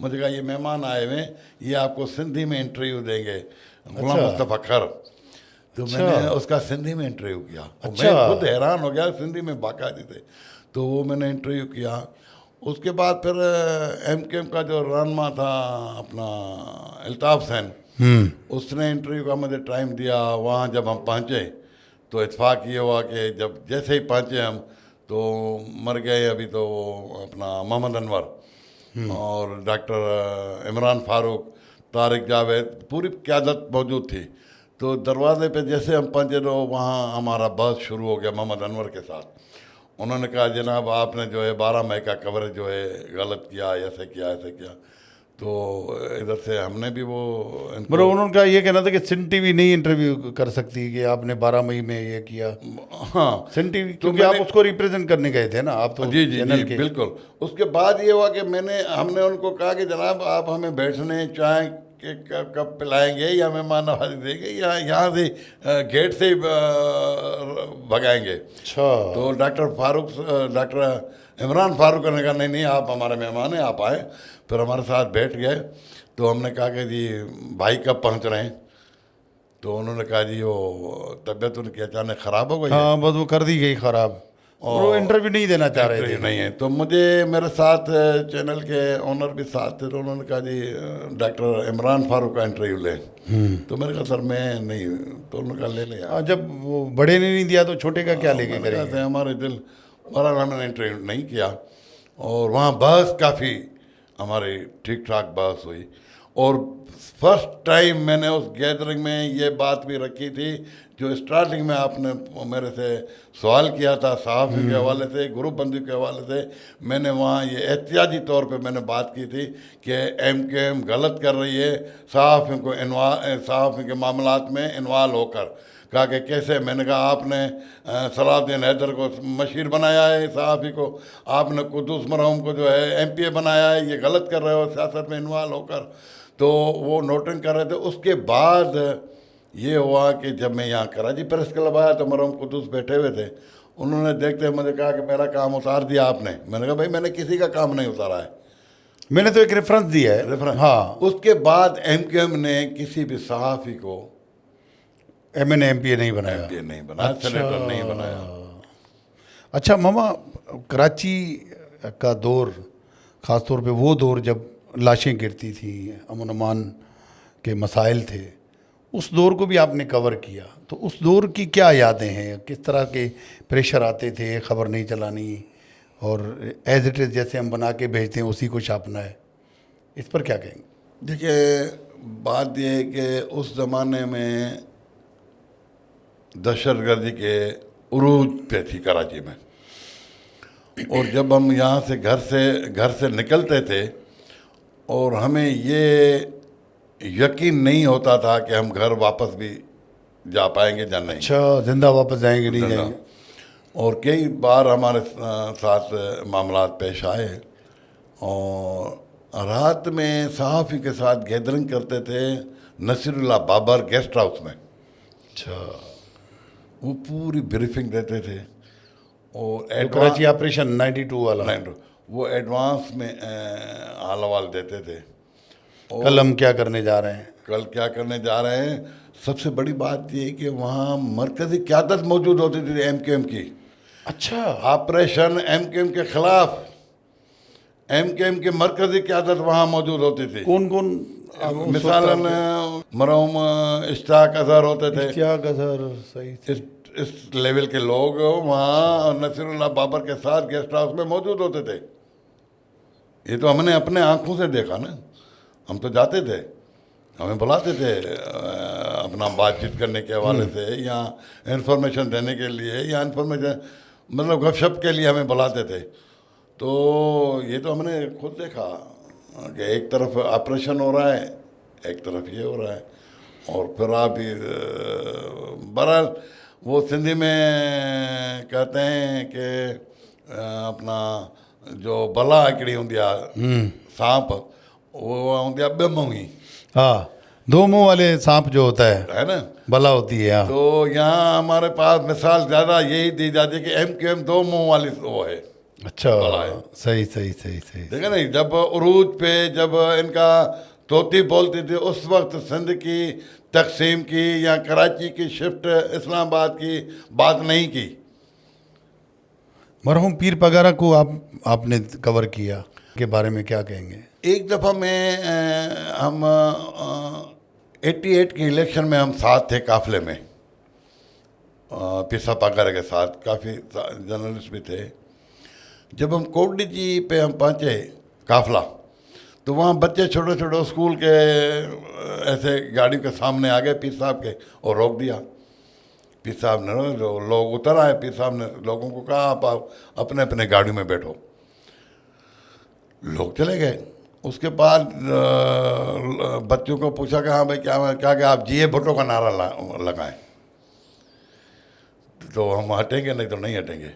मुझे कहा ये मेहमान आए हुए, ये आपको सिंधी में इंटरव्यू देंगे, गुलाम मुस्तफ़ा खर। तो मैंने उसका सिंधी में इंटरव्यू किया। मैं खुद हैरान हो गया, सिंधी में बाकायदे थे। तो वो मैंने इंटरव्यू किया। उसके बाद फिर MKM का जो रहनुमा था अपना अल्ताफ़ हुसैन, उसने इंटरव्यू का मुझे टाइम दिया। वहाँ जब हम पहुँचे तो इत्फाक ये हुआ कि जब जैसे ही पहुँचे हम तो मर गए अभी तो अपना मोहम्मद अनवर और डॉक्टर इमरान फारूक, तारिक जावेद, पूरी क़यादत मौजूद थी। तो दरवाज़े पे जैसे हम पहुँचे तो वहाँ हमारा बहस शुरू हो गया मोहम्मद अनवर के साथ। उन्होंने कहा जनाब आपने जो है 12 मई का कवरेज जो है गलत किया, ऐसे किया। तो इधर से हमने भी वो मतलब उन्होंने कहा, ये कहना था कि सिंध टीवी नहीं इंटरव्यू कर सकती कि आपने 12 मई में ये किया। हाँ, सिंध टीवी, क्योंकि आप उसको रिप्रेजेंट करने गए थे ना, आप तो जी बिल्कुल। उसके बाद ये हुआ कि हमने उनको कहा कि जनाब आप हमें बैठने चाय के कप पिलाएंगे या मेहमान नवाजी देंगे या यहाँ से गेट से भगाएंगे। अच्छा। तो डॉक्टर इमरान फारूक ने कहा नहीं आप हमारे मेहमान हैं, आप आए। फिर हमारे साथ बैठ गए। तो हमने कहा कि जी भाई कब पहुंच रहे हैं? तो उन्होंने कहा जी वो तबीयत उनकी अचानक ख़राब हो गई। हाँ, बस वो कर दी गई ख़राब और वो इंटरव्यू नहीं देना चाह रहे थे। नहीं है। तो मुझे मेरे साथ चैनल के ओनर भी साथ थे, तो उन्होंने कहा जी डॉक्टर इमरान फारूक का इंटरव्यू लें। तो मैंने कहा सर मैं नहीं। तो उन्होंने कहा ले लें। जब वो बड़े ने नहीं दिया तो छोटे का क्या लेके करेंगे? हमारे दिल बहरहाल हमने इंटरव्यू नहीं किया। और वहाँ बहस काफ़ी हमारी ठीक ठाक बहस हुई। और फर्स्ट टाइम मैंने उस गैदरिंग में ये बात भी रखी थी जो स्टार्टिंग में आपने मेरे से सवाल किया था सहाफ़ी के हवाले से, ग्रुप बंदी के हवाले से। मैंने वहाँ ये एहतियाती तौर पे मैंने बात की थी कि MKM गलत कर रही है सहाफ़ी के मामलात में इन्वॉल्व होकर। कहा कि कैसे, मैंने कहा आपने सलाउद्दीन हैदर को मशीर बनाया है सहाफ़ी को, आपने कुद्दूस मरहूम को जो है MPA बनाया है, ये गलत कर रहे हो सियासत में इन्वॉल्व होकर। तो वो नोटिंग कर रहे थे। उसके बाद ये हुआ कि जब मैं यहाँ कराची प्रेस क्लब आया तो मरहूम कुद्दूस बैठे हुए थे। उन्होंने देखते हुए मुझे कहा कि मेरा काम उतार दिया आपने। मैंने कहा भाई मैंने किसी का काम नहीं उतारा है, मैंने तो एक रेफरेंस दिया है। रेफरेंस। हाँ, उसके बाद MQM ने किसी भी सहाफ़ी को MNA MPA नहीं बनाया। MPA नहीं बनाया, सेनेटर नहीं बनाया। अच्छा मामा, कराची का दौर, ख़ास तौर पे वो दौर जब लाशें गिरती थी, अमन अमान के मसाइल थे, उस दौर को भी आपने कवर किया। तो उस दौर की क्या यादें हैं? किस तरह के प्रेशर आते थे, ख़बर नहीं चलानी और एज इट इज़ जैसे हम बना के भेजते हैं उसी को छापना है, इस पर क्या कहेंगे? देखिए बात यह है कि उस ज़माने में दहशतगर्दी के उरूज पे थी कराची में, और जब हम यहाँ से घर से निकलते थे और हमें ये यकीन नहीं होता था कि हम घर वापस भी जा पाएंगे या नहीं। अच्छा, जिंदा वापस जाएंगे नहीं जाएंगे? और कई बार हमारे साथ मामलात पेश आए, और रात में सहाफ़ी के साथ गैदरिंग करते थे नसीरुल्लाह बाबर गेस्ट हाउस में। अच्छा, वो पूरी ब्रीफिंग देते थे और कराची ऑपरेशन 92 वाला, वो एडवांस में हाल हवाल देते थे। और कल हम क्या करने जा रहे हैं, कल क्या करने जा रहे हैं। सबसे बड़ी बात ये कि वहाँ मरकज़ी क़यादत मौजूद होती थी MQM की। अच्छा, ऑपरेशन MQM के ख़िलाफ़ MQM की मरकज़ी क़यादत वहाँ मौजूद होती थी। कौन कौन? मिसालन मरहूम इश्ताक अज़हर होते थे, क्या गजर, सही थे। इस लेवल के लोग वहाँ नसीरुल्लाह बाबर के साथ गेस्ट हाउस में मौजूद होते थे। ये तो हमने अपने आँखों से देखा ना, हम तो जाते थे, हमें बुलाते थे अपना बातचीत करने के हवाले से, या इंफॉर्मेशन देने के लिए, या इंफॉर्मेशन मतलब गपशप के लिए हमें बुलाते थे। तो ये तो हमने खुद देखा कि एक तरफ ऑपरेशन हो रहा है, एक तरफ ये हो रहा है। और फिर आप बहरहाल वो सिंधी में कहते हैं कि अपना जो बला हिकिड़ी हूंदी आहे सांप, वो हूंदी आहे ॿ मुंहीं। हाँ, दो मुंह वाले सांप जो होता है ना, बला होती है। हाँ, तो यहाँ हमारे पास मिसाल ज़्यादा यही दी जाती है कि MQM दो मुंह वाली वो है। अच्छा, बला है। सही सही सही सही। देखा नहीं, जब उरूज पे जब इनका तोती बोलती थी उस वक्त सिंध की तकसीम की या कराची की शिफ्ट इस्लामाबाद की बात नहीं की। मरहूम पीर पगारा को आपने कवर किया, के बारे में क्या कहेंगे? एक दफ़ा में हम 88 के इलेक्शन में हम साथ थे काफ़िले में, पीसा पगारा के साथ काफ़ी जर्नलिस्ट भी थे। जब हम कोटड़ी जी पे हम पहुँचे काफ़िला, तो वहाँ बच्चे छोटे छोटे स्कूल के ऐसे गाड़ी के सामने आ गए पीर साहब के और रोक दिया। पीर साहब ने, जो लोग उतर आए, पीर साहब ने लोगों को कहा आप अपने अपने गाड़ी में बैठो। लोग चले गए। उसके बाद बच्चों को पूछा कि हाँ भाई क्या आप GA भुट्टो का नारा लगाएं, तो हम हटेंगे, नहीं तो नहीं हटेंगे।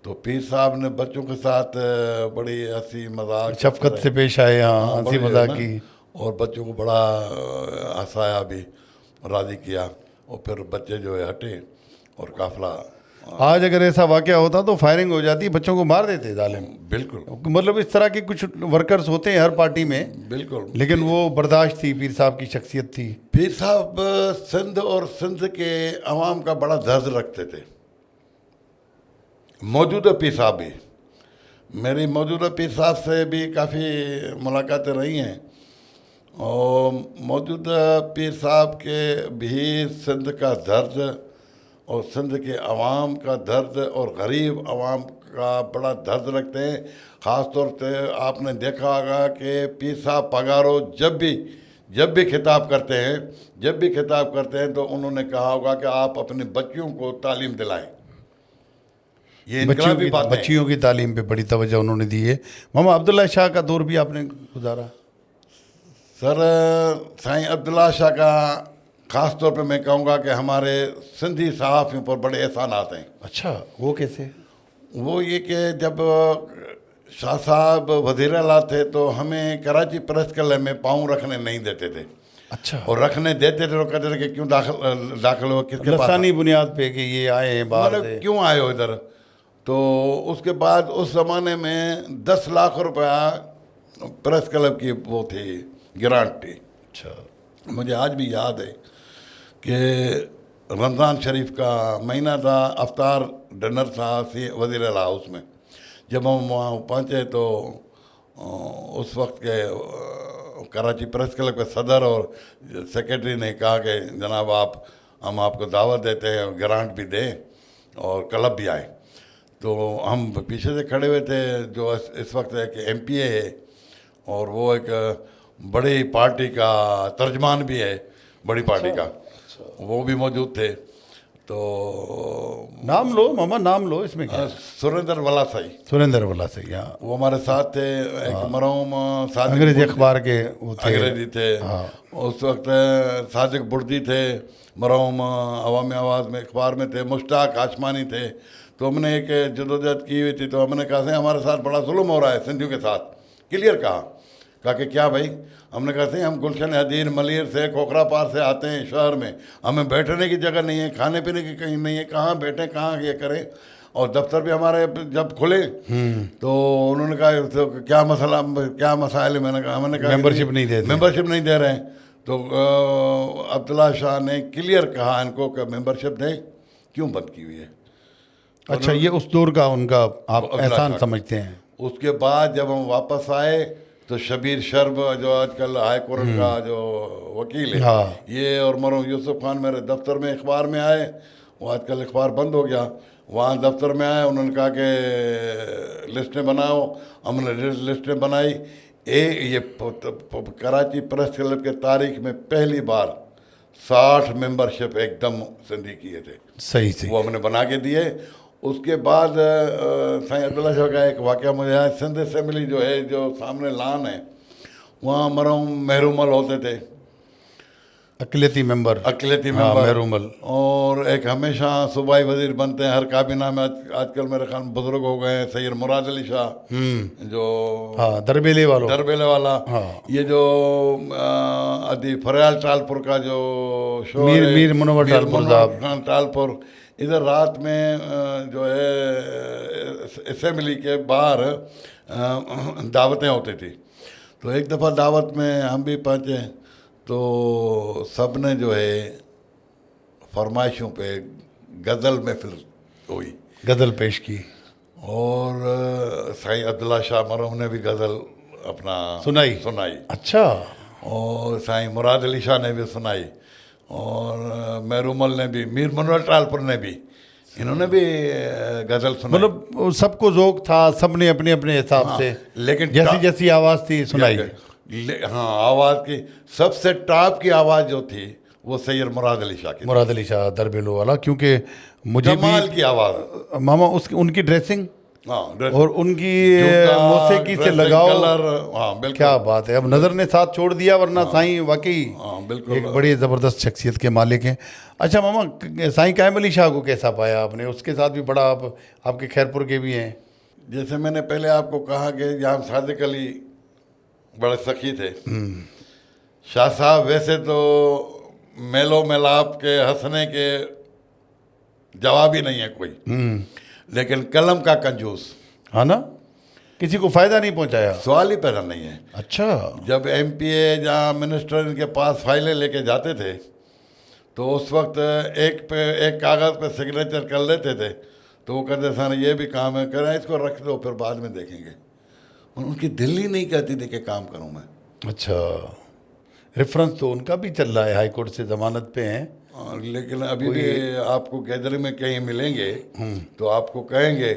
तो पीर साहब ने बच्चों के साथ बड़ी हंसी मजाक, शफकत से पेश आए, हाँ, हंसी मजाक की, और बच्चों को बड़ा हंसाया भी, राज़ी किया। और फिर बच्चे जो है हटे और काफ़िला। आज अगर ऐसा वाकया होता तो फायरिंग हो जाती, बच्चों को मार देते जालिम। बिल्कुल, मतलब इस तरह के कुछ वर्कर्स होते हैं हर पार्टी में, बिल्कुल, लेकिन वो बर्दाश्त थी, पीर साहब की शख्सियत थी। पीर साहब सिंध और सिंध के अवाम का बड़ा दर्द रखते थे। मौजूदा पीर साहब भी, मेरी मौजूदा पीर साहब से भी काफ़ी मुलाकातें रही हैं, और मौजूदा पीर साहब के भी सिंध का दर्द और सिंध के अवाम का दर्द और गरीब अवाम का बड़ा दर्द रखते हैं। ख़ास तौर से आपने देखा होगा कि पीर साहब पगारो जब भी खिताब करते हैं तो उन्होंने कहा होगा कि आप अपने बच्चियों को तालीम दिलाएं। ये इनकलाबी बात है। बच्चियों की तालीम पे बड़ी तवज्जो उन्होंने दी है। मामा अब्दुल्ला शाह का दौर भी आपने गुजारा? सर, साईं अब्दुल्ला शाह का ख़ास तौर पे मैं कहूँगा कि हमारे सिंधी सहाफ़ियों पर बड़े एहसानात हैं। अच्छा, वो कैसे? वो ये कि जब शाह साहब वज़ीर आला थे तो हमें कराची प्रेस क्लब में पाँव रखने नहीं देते थे, अच्छा, और रखने देते थे तो कहते थे कि क्यों दाखिल हो, किसके पास, लसानी बुनियाद पे कि ये आए हैं बाहर मतलब से। क्यों आए हो इधर। तो उसके बाद उस ज़माने में 10 लाख रुपया प्रेस क्लब की वो थी, ग्रांट थी। अच्छा, मुझे आज भी याद है कि रमज़ान शरीफ का महीना था, अफ्तार डिनर था वज़ीर आला हाउस में। जब हम वहाँ पहुँचे तो उस वक्त के कराची प्रेस क्लब के सदर और सेक्रेटरी ने कहा कि जनाब हम आपको दावत देते हैं, ग्रांट भी दें और क्लब भी आए। तो हम पीछे से खड़े हुए थे, जो इस वक्त एक MPA है और वो एक बड़ी पार्टी का तर्जमान भी है, बड़ी पार्टी का, वो भी मौजूद थे। तो नाम लो मामा, नाम लो, इसमें क्या? सुरेंद्र वलासाई, सुरेंद्र वाला से, यहाँ वो हमारे साथ थे। एक मरहूम सादिक अंग्रेजी अखबार के वो थे। अंग्रेजी थे। उस वक्त सादिक बुर्दी थे, मरहूम अवामी आवाज़ में अखबार में थे, मुश्ताक आसमानी थे। तो हमने एक जदोजहद की हुई थी, तो हमने कहा से हमारे साथ बड़ा जुल्म हो रहा है सिंधियों के साथ। क्लियर कहा कि क्या भाई? हमने कहा से हम गुलशन हदीर मलिर से खोखरा पार से आते हैं शहर में, हमें बैठने की जगह नहीं है, खाने पीने की कहीं नहीं है, कहाँ बैठें, कहाँ ये करें। और दफ्तर भी हमारे जब खुले तो उन्होंने कहा तो क्या मसला, क्या मसाइल है? मैंने कहा मेंबरशिप नहीं दे रहे। मेंबरशिप नहीं दे रहे हैं। तो अब्दुल्ला शाह ने क्लियर कहा इनको कि मेंबरशिप दें, क्यों बंद की हुई है। अच्छा, ये उस दौर का उनका आप अब्दुल्ला एहसान शाह। समझते हैं? उसके बाद जब हम वापस आए तो शबीर शर्ब जो आजकल हाई कोर्ट का जो वकील है, हाँ। ये और मरहूम यूसुफ खान मेरे दफ्तर में अखबार में आए। वो आजकल अखबार बंद हो गया, वहाँ दफ्तर में आए, उन्होंने कहा कि लिस्टें बनाओ। हमने लिस्टें बनाई। ये कराची प्रेस क्लब के तारीख में पहली बार 60 मेंबरशिप एकदम सिंधी किए थे, सही से। वो हमने बना के दिए। उसके बाद साईं अब्दुल्ला शाह का एक वाक़या मुझे यहाँ सिंध असेंबली जो है, जो सामने लान है, वहाँ मरहूम महरूमल होते थे, अकलियती मेंबर। अकलियती हाँ, मेंबर। महरूमल। और एक हमेशा सूबाई वजीर बनते हैं हर काबीना में। आजकल मेरे ख्याल में बुजुर्ग हो गए हैं, सैयद मुराद अली शाह, जो हाँ, दरबेले वालों। दरबेले वाला। हाँ। ये जो अदी फरयाल टालपुर का जो शो मीर मुनव्वर टालपुर साहब। खान टालपुर, इधर रात में जो है असेंबली के बाहर दावतें होती थी। तो एक दफ़ा दावत में हम भी पहुँचे तो सब ने जो है फरमाइशों पे गज़ल महफिल हुई, गज़ल पेश की और साईं अब्दुल्ला शाह मरहूम ने भी गज़ल अपना सुनाई। अच्छा। और साईं मुराद अली शाह ने भी सुनाई, और महरूमल ने भी, मीर मुनव्वर टालपुर ने भी, इन्होंने भी गज़ल सुनाई। मतलब सबको ज़ौक़ था, सब ने अपने अपने हिसाब से, लेकिन जैसी जैसी आवाज़ थी सुनाई। हाँ, आवाज़ की सबसे टॉप की आवाज़ जो थी वो सैयद मुराद अली शाह की, मुराद अली शाह दरबेलो वाला। क्योंकि मुझे कमाल की आवाज़। मामा उसकी उनकी ड्रेसिंग हाँ, और उनकी मौसीकी से लगाओ, हाँ बिल्कुल, क्या बात है। अब नज़र ने साथ छोड़ दिया, वरना साईं वाकई बिल्कुल एक बड़ी ज़बरदस्त शख्सियत के मालिक हैं। अच्छा मामा, साईं कायम अली शाह को कैसा पाया आपने? उसके साथ भी बड़ा आपके खैरपुर के भी हैं। जैसे मैंने पहले आपको कहा कि यहाँ सादिक अली बड़े सखी थे। शाह साहब वैसे तो मेलो मेलाप के हंसने के जवाब ही नहीं है कोई, लेकिन कलम का कंजूस, हाँ ना, किसी को फ़ायदा नहीं पहुंचाया, सवाल ही पैदा नहीं है। अच्छा। जब MPA जहाँ मिनिस्टर इनके पास फाइलें लेके जाते थे तो उस वक्त एक कागज़ पे सिग्नेचर कर लेते थे, तो वो कहते सर ये भी काम है, करें इसको रख दो फिर बाद में देखेंगे। उनकी दिल ही नहीं कहती थी कि काम करूं मैं। अच्छा, रेफरेंस तो उनका भी चल रहा है, हाई कोर्ट से ज़मानत पे हैं। लेकिन अभी भी आपको गैदरिंग में कहीं मिलेंगे तो आपको कहेंगे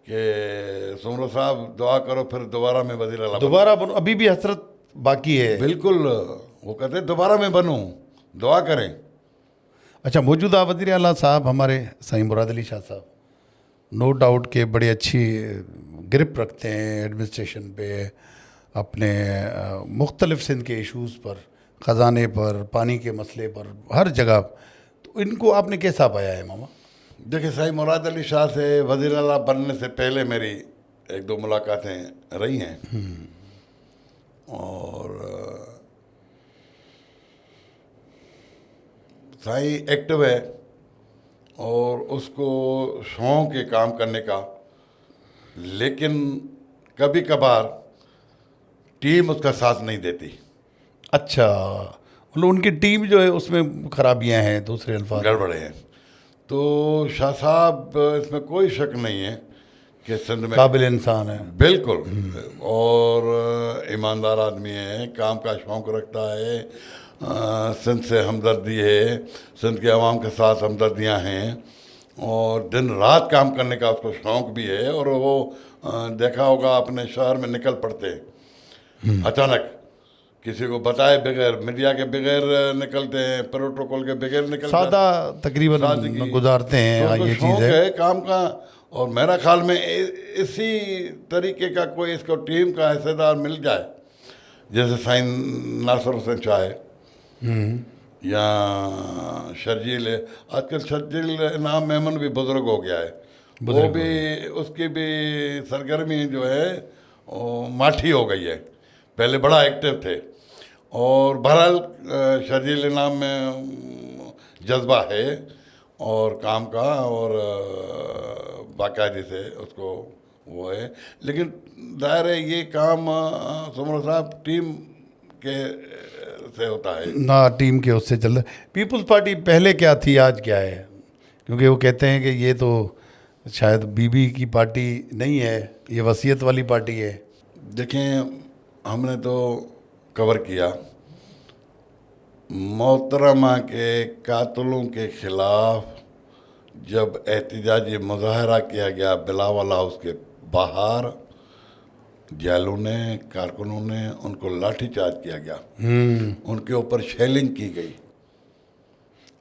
कि सुमरो साहब दुआ करो फिर दोबारा मैं वज़ीर आला दोबारा बनूं, अभी भी हसरत बाकी है। बिल्कुल, वो कहते हैं दोबारा मैं बनूं, दुआ करें। अच्छा, मौजूदा वज़ीर आला साहब हमारे साईं मुराद अली शाह साहब नो डाउट के बड़े अच्छी ग्रिप रखते हैं एडमिनिस्ट्रेशन पे, अपने मुख्तलिफ सिंध के इशूज़ पर, ख़जाने पर, पानी के मसले पर, हर जगह। तो इनको आपने कैसा पाया है मामा? देखिए, सही मुराद अली शाह से वज़ीर आला बनने से पहले मेरी एक दो मुलाकातें रही हैं। और साई एक्टिव है और उसको शौक है काम करने का, लेकिन कभी कभार टीम उसका साथ नहीं देती, अच्छा, मतलब उनकी टीम जो है उसमें खराबियां हैं, दूसरे अल्फाज में। गड़बड़े हैं। तो शाह साहब, इसमें कोई शक नहीं है कि सिंध में काबिल इंसान है। बिल्कुल, और ईमानदार आदमी है, काम का शौक़ रखता है, सिंध से हमदर्दी है, सिंध के अवाम के साथ हमदर्दियाँ हैं, और दिन रात काम करने का उसको शौक़ भी है। और वो देखा होगा अपने शहर में निकल पड़ते हैं अचानक, किसी को बताए बगैर, मीडिया के बगैर निकलते हैं, प्रोटोकॉल के बगैर निकलते हैं, सादा तकरीबन सादगी। गुजारते हैं। तो हाँ, उसको ये शौक चीज़ है। है काम का। और मेरा ख्याल में इसी तरीके का कोई इसको टीम का हिस्सेदार मिल जाए, जैसे साइन नासिर हुसैन शाह है या शर्जील है। आजकल शर्जील इनाम मेमन भी बुजुर्ग हो गया है, वो भी, उसकी भी सरगर्मी जो है वो माठी हो गई है, पहले बड़ा एक्टिव थे। और बहरहाल शर्जील इनाम में जज्बा है और काम का, और बाकायदे से उसको वो है। लेकिन दायर है ये काम सुमर साहब टीम के से होता है ना, टीम के उससे चल रहा है। पीपल्स पार्टी पहले क्या थी, आज क्या है? क्योंकि वो कहते हैं कि ये तो शायद बीबी की पार्टी नहीं है, ये वसीयत वाली पार्टी है। देखें, हमने तो कवर किया मोहतरमा के कातलों के खिलाफ जब एहतजाजी मुजाहरा किया गया बिलावल हाउस के बाहर, जैलों ने, कारकुनों ने उनको लाठीचार्ज किया गया, उनके ऊपर शेलिंग की गई।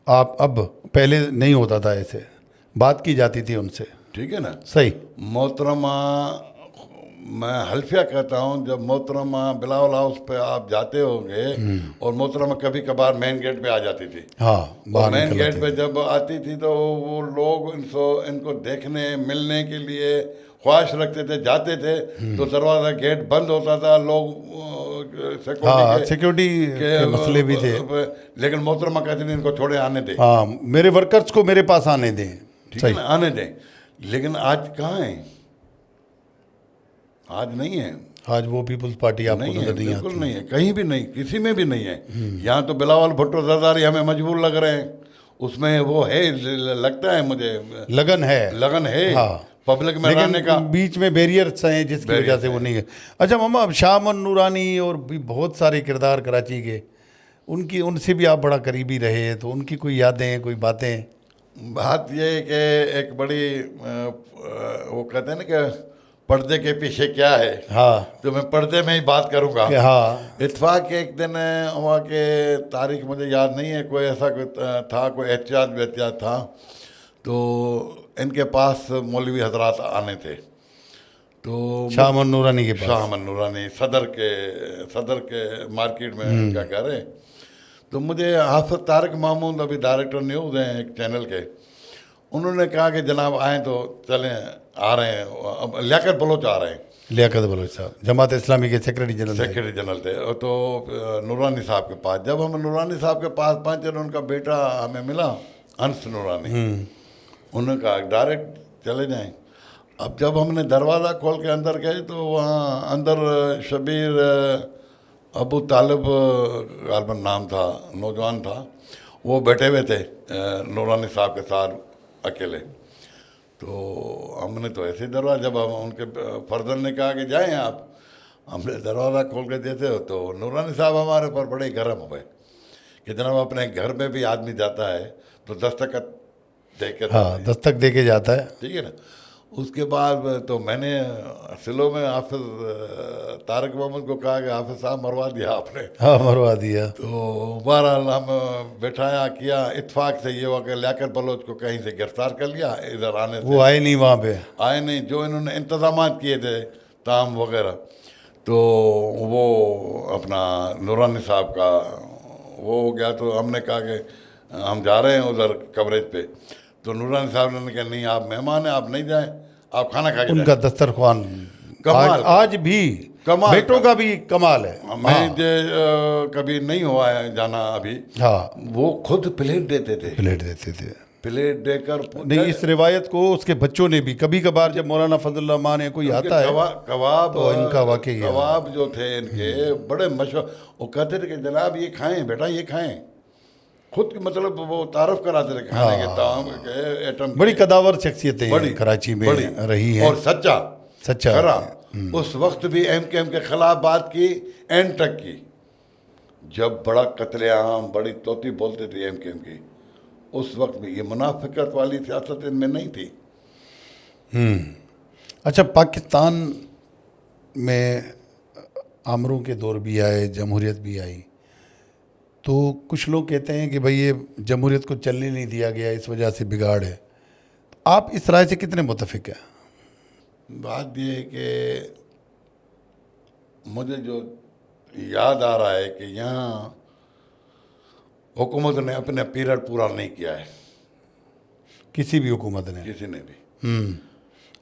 आप अब, पहले नहीं होता था ऐसे, बात की जाती थी उनसे, ठीक है ना? सही। मोहतरमा, मैं हल्फिया कहता हूँ, जब मोहतरमा बिलावल हाउस पे आप जाते होंगे, और मोहतरमा कभी कभार मेन गेट पे आ जाती थी। हाँ, और बाहर मेन निकल गेट आते पे थे। जब आती थी तो वो लोग इनको देखने, मिलने के लिए ख्वाहिश रखते थे, जाते थे, तो दरवाज़ा गेट बंद होता था, लोग हाँ, सिक्योरिटी के मसले भी थे। लेकिन मोहतरमा कहते थे इनको छोड़े, आने दें, हाँ, मेरे वर्कर्स को मेरे पास आने दें। ठीक है सही। ना, आने दें। लेकिन आज कहाँ है? आज नहीं है, आज वो पीपल्स पार्टी आपको नहीं है, नजर नहीं बिल्कुल आती। नहीं है, कहीं भी नहीं, किसी में भी नहीं है। यहाँ तो बिलावल भुट्टो जरदारी हमें मजबूर लग रहे हैं, उसमें वो है, लगता है मुझे लगन है। लगन है, हाँ, पब्लिक में रहने का। लेकिन बीच में बैरियर्स हैं जिसकी वजह से वो नहीं है। अच्छा मामा, अब शाह अमन नूरानी और भी बहुत सारे किरदार कराची के, उनकी, उनसे भी आप बड़ा करीबी रहे हैं, तो उनकी कोई यादें, कोई बातें? बात ये है कि एक बड़ी वो कहते हैं ना कि पर्दे के पीछे क्या है, हाँ, तो मैं पर्दे में ही बात करूँगा। कि हाँ, इत्फाक एक दिन हुआ कि तारीख मुझे याद नहीं है, कोई ऐसा कोई था, कोई एहतियात था, तो इनके पास मौलवी हजरात आने थे। तो शाह अमन नूरानी के पास। शाह अमन नूरानी सदर के मार्केट में इनका घर है। तो मुझे हाफिज तारिक महमूद, अभी डायरेक्टर न्यूज़ हैं एक चैनल के, उन्होंने कहा कि जनाब आएँ तो चलें, आ रहे हैं, अब लियाकत बलोच आ रहे हैं। लियाकत बलोच साहब जमात इस्लामी के सेक्रेटरी जनरल थे। तो नूरानी साहब के पास, जब हम नूरानी साहब के पास पहुँचे, उनका बेटा हमें मिला, अंस नूरानी, उन्होंने कहा डायरेक्ट चले जाएं। अब जब हमने दरवाज़ा खोल के अंदर गए तो वहाँ अंदर शबीर अबू तालिब गालबन नाम था, नौजवान था, वो बैठे हुए थे नूरानी साहब के साथ अकेले। तो हमने तो ऐसे ही दरवाज़ा, जब हम उनके फर्जन ने कहा कि जाएं आप, हमने दरवाज़ा खोल के देते हो तो नूरानी साहब हमारे ऊपर बड़े गर्म हुए कि जनाब अपने घर में भी आदमी जाता है तो दस्तखत दे के, हाँ, दस्तक दे के जाता है। ठीक है ना। उसके बाद तो मैंने सिलो में हाफिज तारिक मोहम्मद को कहा कि हाफिज साहब मरवा दिया आपने। हाँ, मरवा दिया। तो बहरहाल हम बैठाया किया, इत्फाक से ये हुआ कि लियाकत बलोच को कहीं से गिरफ्तार कर लिया, इधर आने से वो आए नहीं वहाँ पे। आए नहीं, जो इन्होंने इंतजाम किए थे ताम वगैरह, तो वो अपना नूरानी साहब का वो हो गया तो हमने कहा कि हम जा रहे हैं उधर कवरेज पे, तो नूरानी साहब ने कहा नहीं आप मेहमान हैं, आप नहीं जाएं, आप खाना खा के उनका दस्तरख्वान कमाल आज, का। आज भी कमाल बेटों का भी कमाल है। जाएं। मैं कभी नहीं हुआ है जाना अभी, हाँ, वो खुद प्लेट देते थे, प्लेट देते थे। प्लेट देकर नहीं, इस रिवायत को उसके बच्चों ने भी कभी कभार, जब मौलाना फजल रहमान है कोई आता है कबाब तो इनका वाकई है। कबाब जो थे इनके बड़े मशहूर, वो कहते थे कि जनाब ये खाएं बेटा ये खाएं, खुद मतलब वो तारफ कराते थे खाने के ताम के आइटम। बड़ी कदावर शख्सियतें बड़ी कराची में बड़ी रही हैं। और सच्चा खरा। हम्म। उस वक्त भी एमकेएम के खिलाफ बात की, एंड तक की, जब बड़ा कत्लेआम बड़ी तोती बोलते थे एमकेएम की, उस वक्त में ये मुनाफिकत वाली सियासत इनमें नहीं थी। अच्छा, पाकिस्तान में आमरों के दौर भी आए, जमहूरियत भी आई, तो कुछ लोग कहते हैं कि भाई ये जमहूरियत को चलने नहीं दिया गया, इस वजह से बिगाड़ है। आप इस राय से कितने मुतफिक हैं? बात यह है कि मुझे जो याद आ रहा है कि यहाँ हुकूमत ने अपने पीरियड पूरा नहीं किया है, किसी भी हुकूमत ने। किसी ने भी।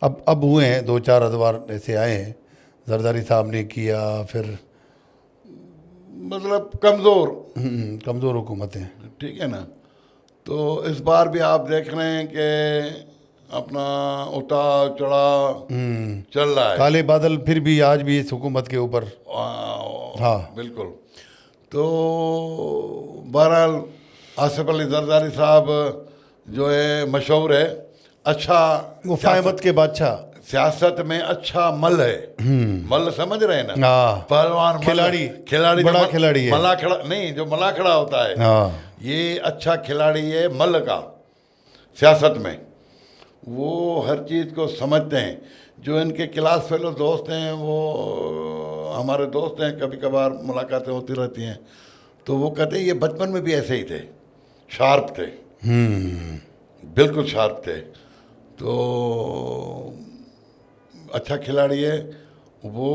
अब हुए हैं 2-4 अदवार ऐसे आए हैं, जरदारी साहब ने किया, फिर मतलब कमज़ोर, कमज़ोर हुकूमतें। ठीक है ना। तो इस बार भी आप देख रहे हैं कि अपना उतार चढ़ाव चल रहा है। काले बादल फिर भी आज भी इस हुकूमत के ऊपर। हाँ बिल्कुल। तो बहरहाल आसिफ अली जरदारी साहब जो है मशहूर है, अच्छा मुफाहमत के बादशाह, सियासत में अच्छा मल है। मल समझ रहे हैं ना, हाँ, पहलवान खिलाड़ी बड़ा खिलाड़ी है। मला खड़ा नहीं, जो मला खड़ा होता है, हाँ, ये अच्छा खिलाड़ी है मल का सियासत में। वो हर चीज़ को समझते हैं। जो इनके क्लास फेलो दोस्त हैं, वो हमारे दोस्त हैं, कभी कभार मुलाकातें होती रहती हैं, तो वो कहते हैं ये बचपन में भी ऐसे ही थे, शार्प थे, बिल्कुल शार्प थे। तो अच्छा खिलाड़ी है वो,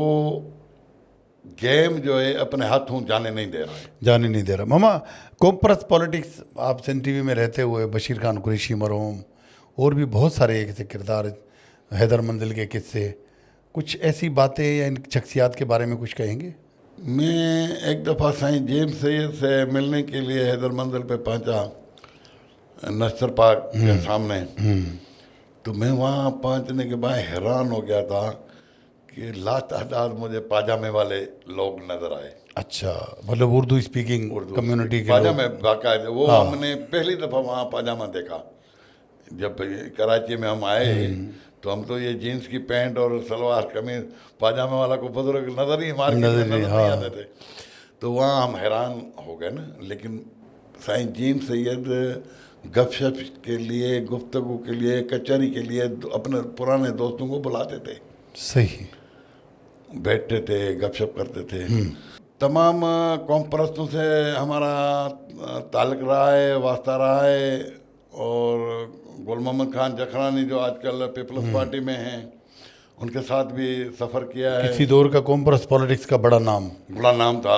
गेम जो है अपने हाथों जाने नहीं दे रहा है, जाने नहीं दे रहा। मामा, कॉम्प्रेस पॉलिटिक्स, आप सिंध टीवी में रहते हुए बशीर खान कुरैशी मरहूम और भी बहुत सारे ऐसे किरदार, हैदर मंजिल के किस्से, कुछ ऐसी बातें या इन शख्सियात के बारे में कुछ कहेंगे? मैं एक दफ़ा साईं जेम्स सैयद से मिलने के लिए हैदर मंजिल पे पहुंचा, नस्तर पार्क के सामने। तो मैं वहाँ पहुँचने के बाद हैरान हो गया था कि लातादाद मुझे पाजामे वाले लोग नज़र आए। अच्छा, मतलब उर्दू स्पीकिंग कम्युनिटी के लोग। पाजामे बाकायदे, वो हमने पहली दफ़ा वहाँ पाजामा देखा। जब कराची में हम आए तो हम तो ये जीन्स की पैंट और सलवार कमीज पाजामे वाला को बुजुर्ग नज़र ही नज़र नहीं आते थे। तो वहाँ हम हैरान हो गए ना। लेकिन साईं जेम्स सैयद गपशप के लिए, गुफ्तगू के लिए, कचहरी के लिए अपने पुराने दोस्तों को बुलाते थे। सही, बैठते थे, गपशप करते थे। तमाम कौम परस्तों से हमारा ताल्लुक़ रहा है, वास्ता रहा है। और गुल मोहम्मद खान जखरानी जो आजकल पीपल्स पार्टी में हैं, उनके साथ भी सफ़र किया है। किसी दौर का कॉम्प्रेस पॉलिटिक्स का बड़ा नाम था,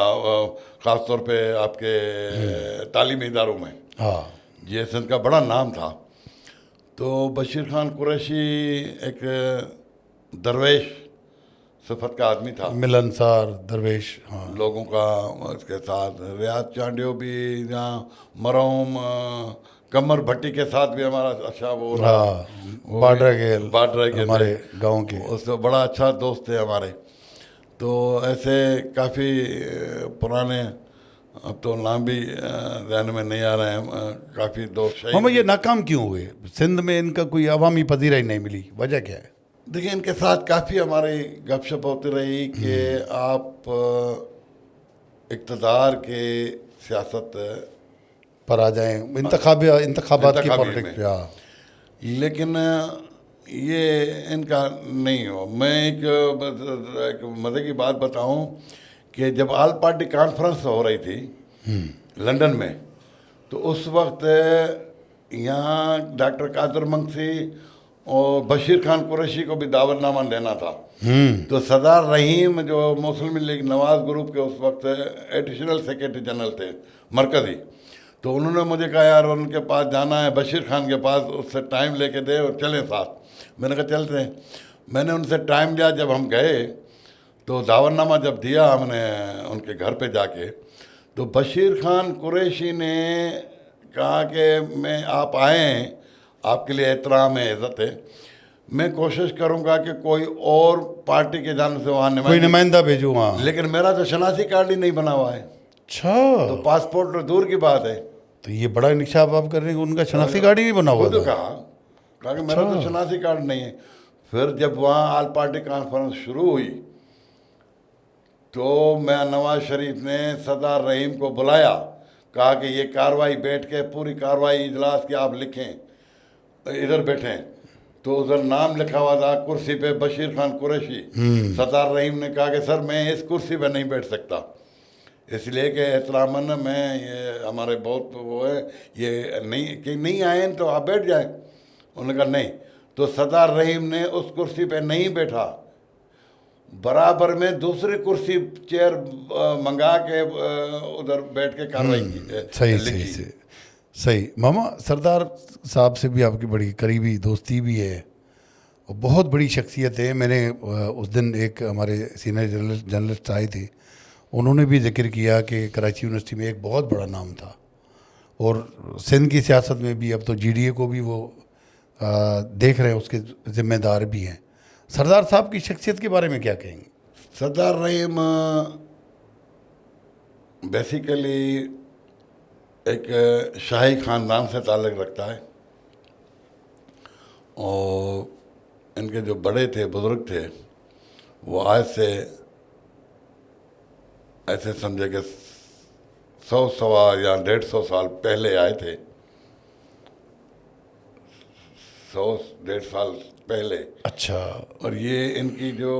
ख़ास तौर पे आपके तालीमी इदारों में। हाँ, जीएसएन का बड़ा नाम था। तो बशीर खान कुरैशी एक दरवेश सिफत का आदमी था, मिलनसार दरवेश। हाँ, लोगों का उसके साथ। रियाज चांडियो भी जहाँ मरहूम कमर भट्टी के साथ भी हमारा अच्छा वो रहा। हाँ, बाड्रा के हमारे गांव के, उससे बड़ा अच्छा दोस्त थे हमारे। तो ऐसे काफ़ी पुराने, अब तो नाम भी ध्यान में नहीं आ रहे हैं, काफ़ी दोस्त। हम ये नाकाम क्यों हुए? सिंध में इनका कोई अवामी पजीरा ही नहीं मिली, वजह क्या है? देखिए, इनके साथ काफ़ी हमारी गपशप होती रही कि आप इक़्तिदार के सियासत पर आ जाएं, इंतखाबात की पॉलिटिक्स। लेकिन ये इनका नहीं हो। मैं एक मज़े की बात बताऊं कि जब ऑल पार्टी कॉन्फ्रेंस हो रही थी लंदन में, तो उस वक्त यहाँ डॉक्टर कादर मंगसी और बशीर खान कुरैशी को भी दावतनामा देना था। तो सरदार रहीम जो मुस्लिम लीग नवाज ग्रुप के उस वक्त एडिशनल सेक्रेटरी जनरल थे मरकज़ी, तो उन्होंने मुझे कहा यार उनके पास जाना है, बशीर खान के पास, उससे टाइम लेके दे और चलें साथ। मैंने कहा चलते हैं। मैंने उनसे टाइम लिया। जब हम गए तो दावतनामा जब दिया हमने उनके घर पे जाके, तो बशीर खान कुरैशी ने कहा कि मैं आप आए हैं, आपके लिए एहतराम है, इज़्ज़त है, मैं कोशिश करूंगा कि कोई और पार्टी के जाने से वहाँ कोई नुमाइंदा भेजूँ वहाँ, लेकिन मेरा तो शनासी कार्ड ही नहीं बना हुआ है। अच्छा, तो पासपोर्ट तो दूर की बात है। तो ये बड़ा इंकशाफ आप कर रहे हैं कि उनका शनासी कार्ड ही नहीं बना हुआ खुद था। कहा कि मेरा तो शनासी कार्ड नहीं है। फिर जब वहाँ आल पार्टी कॉन्फ्रेंस शुरू हुई तो मैं नवाज शरीफ ने सरदार रहीम को बुलाया, कहा कि ये कार्रवाई बैठ के पूरी कार्रवाई इजलास की आप लिखें, इधर बैठें। तो उधर नाम लिखा हुआ था कुर्सी पे बशीर खान कुरैशी। सरदार रहीम ने कहा कि सर मैं इस कुर्सी पे नहीं बैठ सकता, इसलिए कि एहतरामन मैं ये हमारे बहुत वो है, ये नहीं कि नहीं आए तो आप बैठ जाएं। उन्होंने कहा नहीं। तो सरदार रहीम ने उस कुर्सी पे नहीं बैठा, बराबर में दूसरी कुर्सी चेयर मंगा के उधर बैठ के कार्रवाई की। सही सही सही सही। मामा सरदार साहब से भी आपकी बड़ी करीबी दोस्ती भी है और बहुत बड़ी शख्सियत है। मैंने उस दिन एक हमारे सीनियर जर्नलिस्ट आए थे, उन्होंने भी जिक्र किया कि कराची यूनिवर्सिटी में एक बहुत बड़ा नाम था और सिंध की सियासत में भी अब तो GDA को भी वो देख रहे हैं, उसके ज़िम्मेदार भी हैं। सरदार साहब की शख्सियत के बारे में क्या कहेंगे? सरदार रहीम बेसिकली एक शाही ख़ानदान से ताल्लुक़ रखता है और इनके जो बड़े थे, बुज़ुर्ग थे, वो आज से ऐसे समझे कि 100 सवा या 150 साल पहले आए थे। 100-150 साल पहले। अच्छा। और ये इनकी जो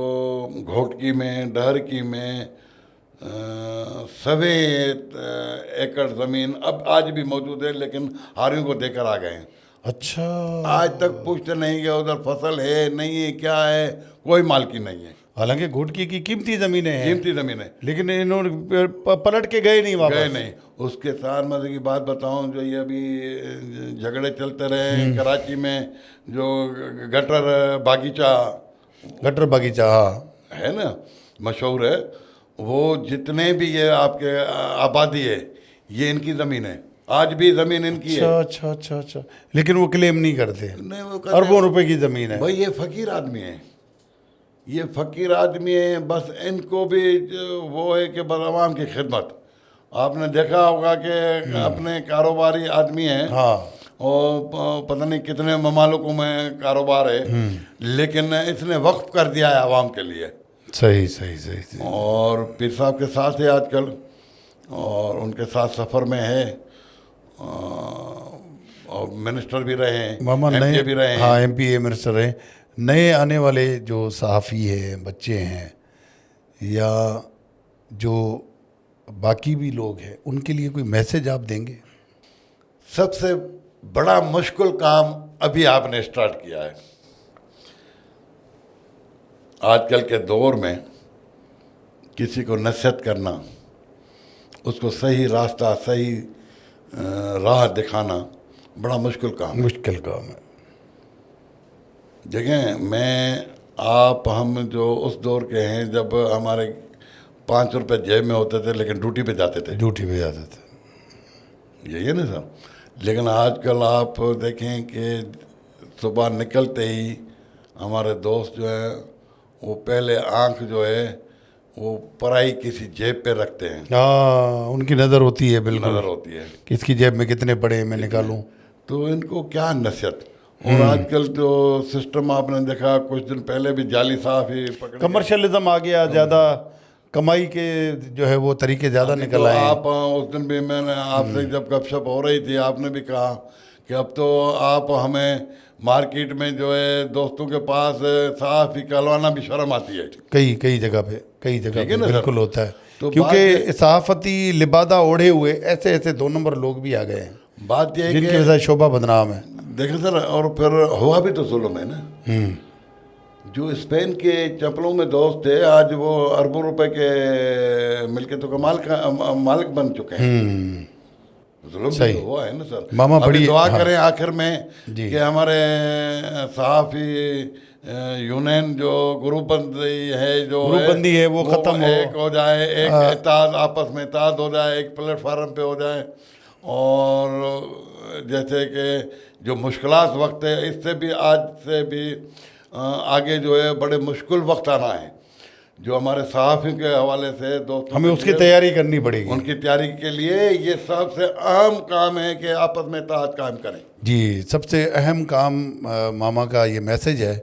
घोटकी में, डहरकी में सवे एकड़ ज़मीन अब आज भी मौजूद है, लेकिन हारियों को देकर आ गए हैं। अच्छा। आज तक पूछते नहीं कि उधर फसल है नहीं है, क्या है, कोई मालकी नहीं है। हालांकि घोटकी की कीमती ज़मीनें हैं, कीमती ज़मीन है, लेकिन इन्होंने पलट के गए नहीं, वापस गए नहीं। उसके साथ मजे की बात बताऊं, जो ये अभी झगड़े चलते रहे कराची में, जो गटर बागीचा है ना, मशहूर है, वो जितने भी ये आपके आबादी है, ये इनकी ज़मीन है। आज भी ज़मीन इनकी है। अच्छा अच्छा अच्छा। लेकिन वो क्लेम नहीं करते, नहीं, वो अरबों रुपए की ज़मीन है। भाई ये फ़कीर आदमी है, ये फ़कीर आदमी है। बस इनको भी वो है कि बस आवाम की खिदमत। आपने देखा होगा कि अपने कारोबारी आदमी है, हाँ, और पता नहीं कितने ममालिकों में कारोबार है, लेकिन इसने वक्फ कर दिया है आवाम के लिए। सही सही सही, सही। और पीर साहब के साथ है आजकल, और उनके साथ सफ़र में है, और मिनिस्टर भी रहे हैं, मामा MP भी रहे हैं। हाँ, MP मिनिस्टर रहे। नए आने वाले जो सहाफ़ी हैं, बच्चे हैं, या जो बाकी भी लोग हैं, उनके लिए कोई मैसेज आप देंगे? सबसे बड़ा मुश्किल काम अभी आपने स्टार्ट किया है। आजकल के दौर में किसी को नसीहत करना, उसको सही रास्ता, सही राह दिखाना बड़ा मुश्किल काम है। देखें, मैं आप हम जो उस दौर के हैं जब हमारे 5 रुपए जेब में होते थे, लेकिन ड्यूटी पे जाते थे। यही है ना सर। लेकिन आजकल आप देखें कि सुबह निकलते ही हमारे दोस्त जो हैं, वो पहले आंख जो है वो पराई किसी जेब पे रखते हैं। हाँ, उनकी नज़र होती है, बिल्कुल नज़र होती है, किसकी जेब में कितने पड़े हैं, मैं निकालूं। तो इनको क्या नसीहत। और आजकल जो सिस्टम आपने देखा, कुछ दिन पहले भी जाली साहब ही पकड़े, कमर्शियलिज्म आ गया, ज़्यादा कमाई के जो है वो तरीके ज़्यादा निकल आए। आप उस दिन भी मैंने आपसे जब गपशप हो रही थी, आपने भी कहा कि अब तो आप हमें मार्केट में जो है दोस्तों के पास साफ ही कहलवाना भी शर्म आती है। कई जगह पे बिल्कुल होता है, तो क्योंकि सहाफती लिबादा ओढ़े हुए ऐसे 2 नंबर लोग भी आ गए हैं, बात यह है जिनकी कि वजह शोभा बदनाम है। देखें सर, और फिर हुआ भी तो जुल्म है ना। जो स्पेन के चप्पलों में दोस्त थे, आज वो अरबों रुपए के मिल्कियतों का मालिक बन चुके हैं। जुल्म भी तो हुआ है ना सर। मामा अभी बड़ी दुआ हाँ, करें आखिर में जी। कि हमारे सहाफ़ी यूनियन जो ग्रुपबंदी है, जो ग्रुपबंदी है वो खत्म हो, एक हो जाए, एक इत्तेहाद आपस में इत्तेहाद हो जाए, एक प्लेटफार्म पे हो जाए। और जैसे कि जो मुश्किलात वक्त है, इससे भी आज से भी आगे जो है बड़े मुश्किल वक्त आना है, जो हमारे सहाफ़ी के हवाले से दोस्तों हमें उसकी तैयारी करनी पड़ेगी। उनकी तैयारी के लिए ये सबसे अहम काम है कि आपस में इत्तेहाद कायम करें। जी, सबसे अहम काम मामा का ये मैसेज है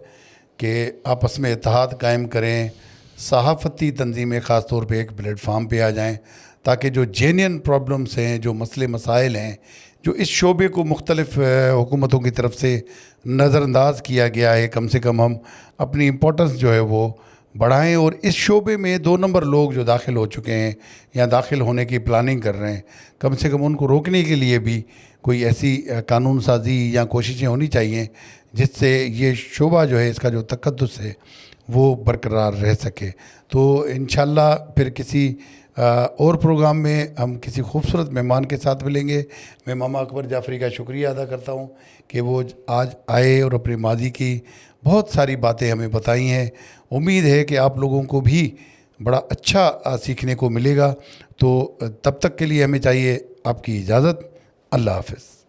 कि आपस में इत्तेहाद कायम करें, सहाफ़ती तंजीमें ख़ास तौर पे एक प्लेटफार्म पे आ जाएं, ताकि जो जेन्युइन प्रॉब्लम्स हैं, जो मसले मसाइल हैं, जो इस शोबे को मुख्तलिफ़ हुकूमतों की तरफ से नज़रअंदाज किया गया है, कम से कम हम अपनी इम्पोर्टेंस जो है वो बढ़ाएं। और इस शोबे में 2 नंबर लोग जो दाखिल हो चुके हैं या दाखिल होने की प्लानिंग कर रहे हैं, कम से कम उनको रोकने के लिए भी कोई ऐसी कानून साजी या कोशिशें होनी चाहिए जिससे ये शोबा जो है, इसका जो तकद्दुस है वो बरकरार रह सके। तो इंशाल्लाह फिर किसी और प्रोग्राम में हम किसी खूबसूरत मेहमान के साथ मिलेंगे। मैं मामा अकबर जाफरी का शुक्रिया अदा करता हूँ कि वो आज आए और अपनी माजी की बहुत सारी बातें हमें बताई हैं। उम्मीद है कि आप लोगों को भी बड़ा अच्छा सीखने को मिलेगा। तो तब तक के लिए हमें चाहिए आपकी इजाज़त। अल्लाह हाफ़िज़।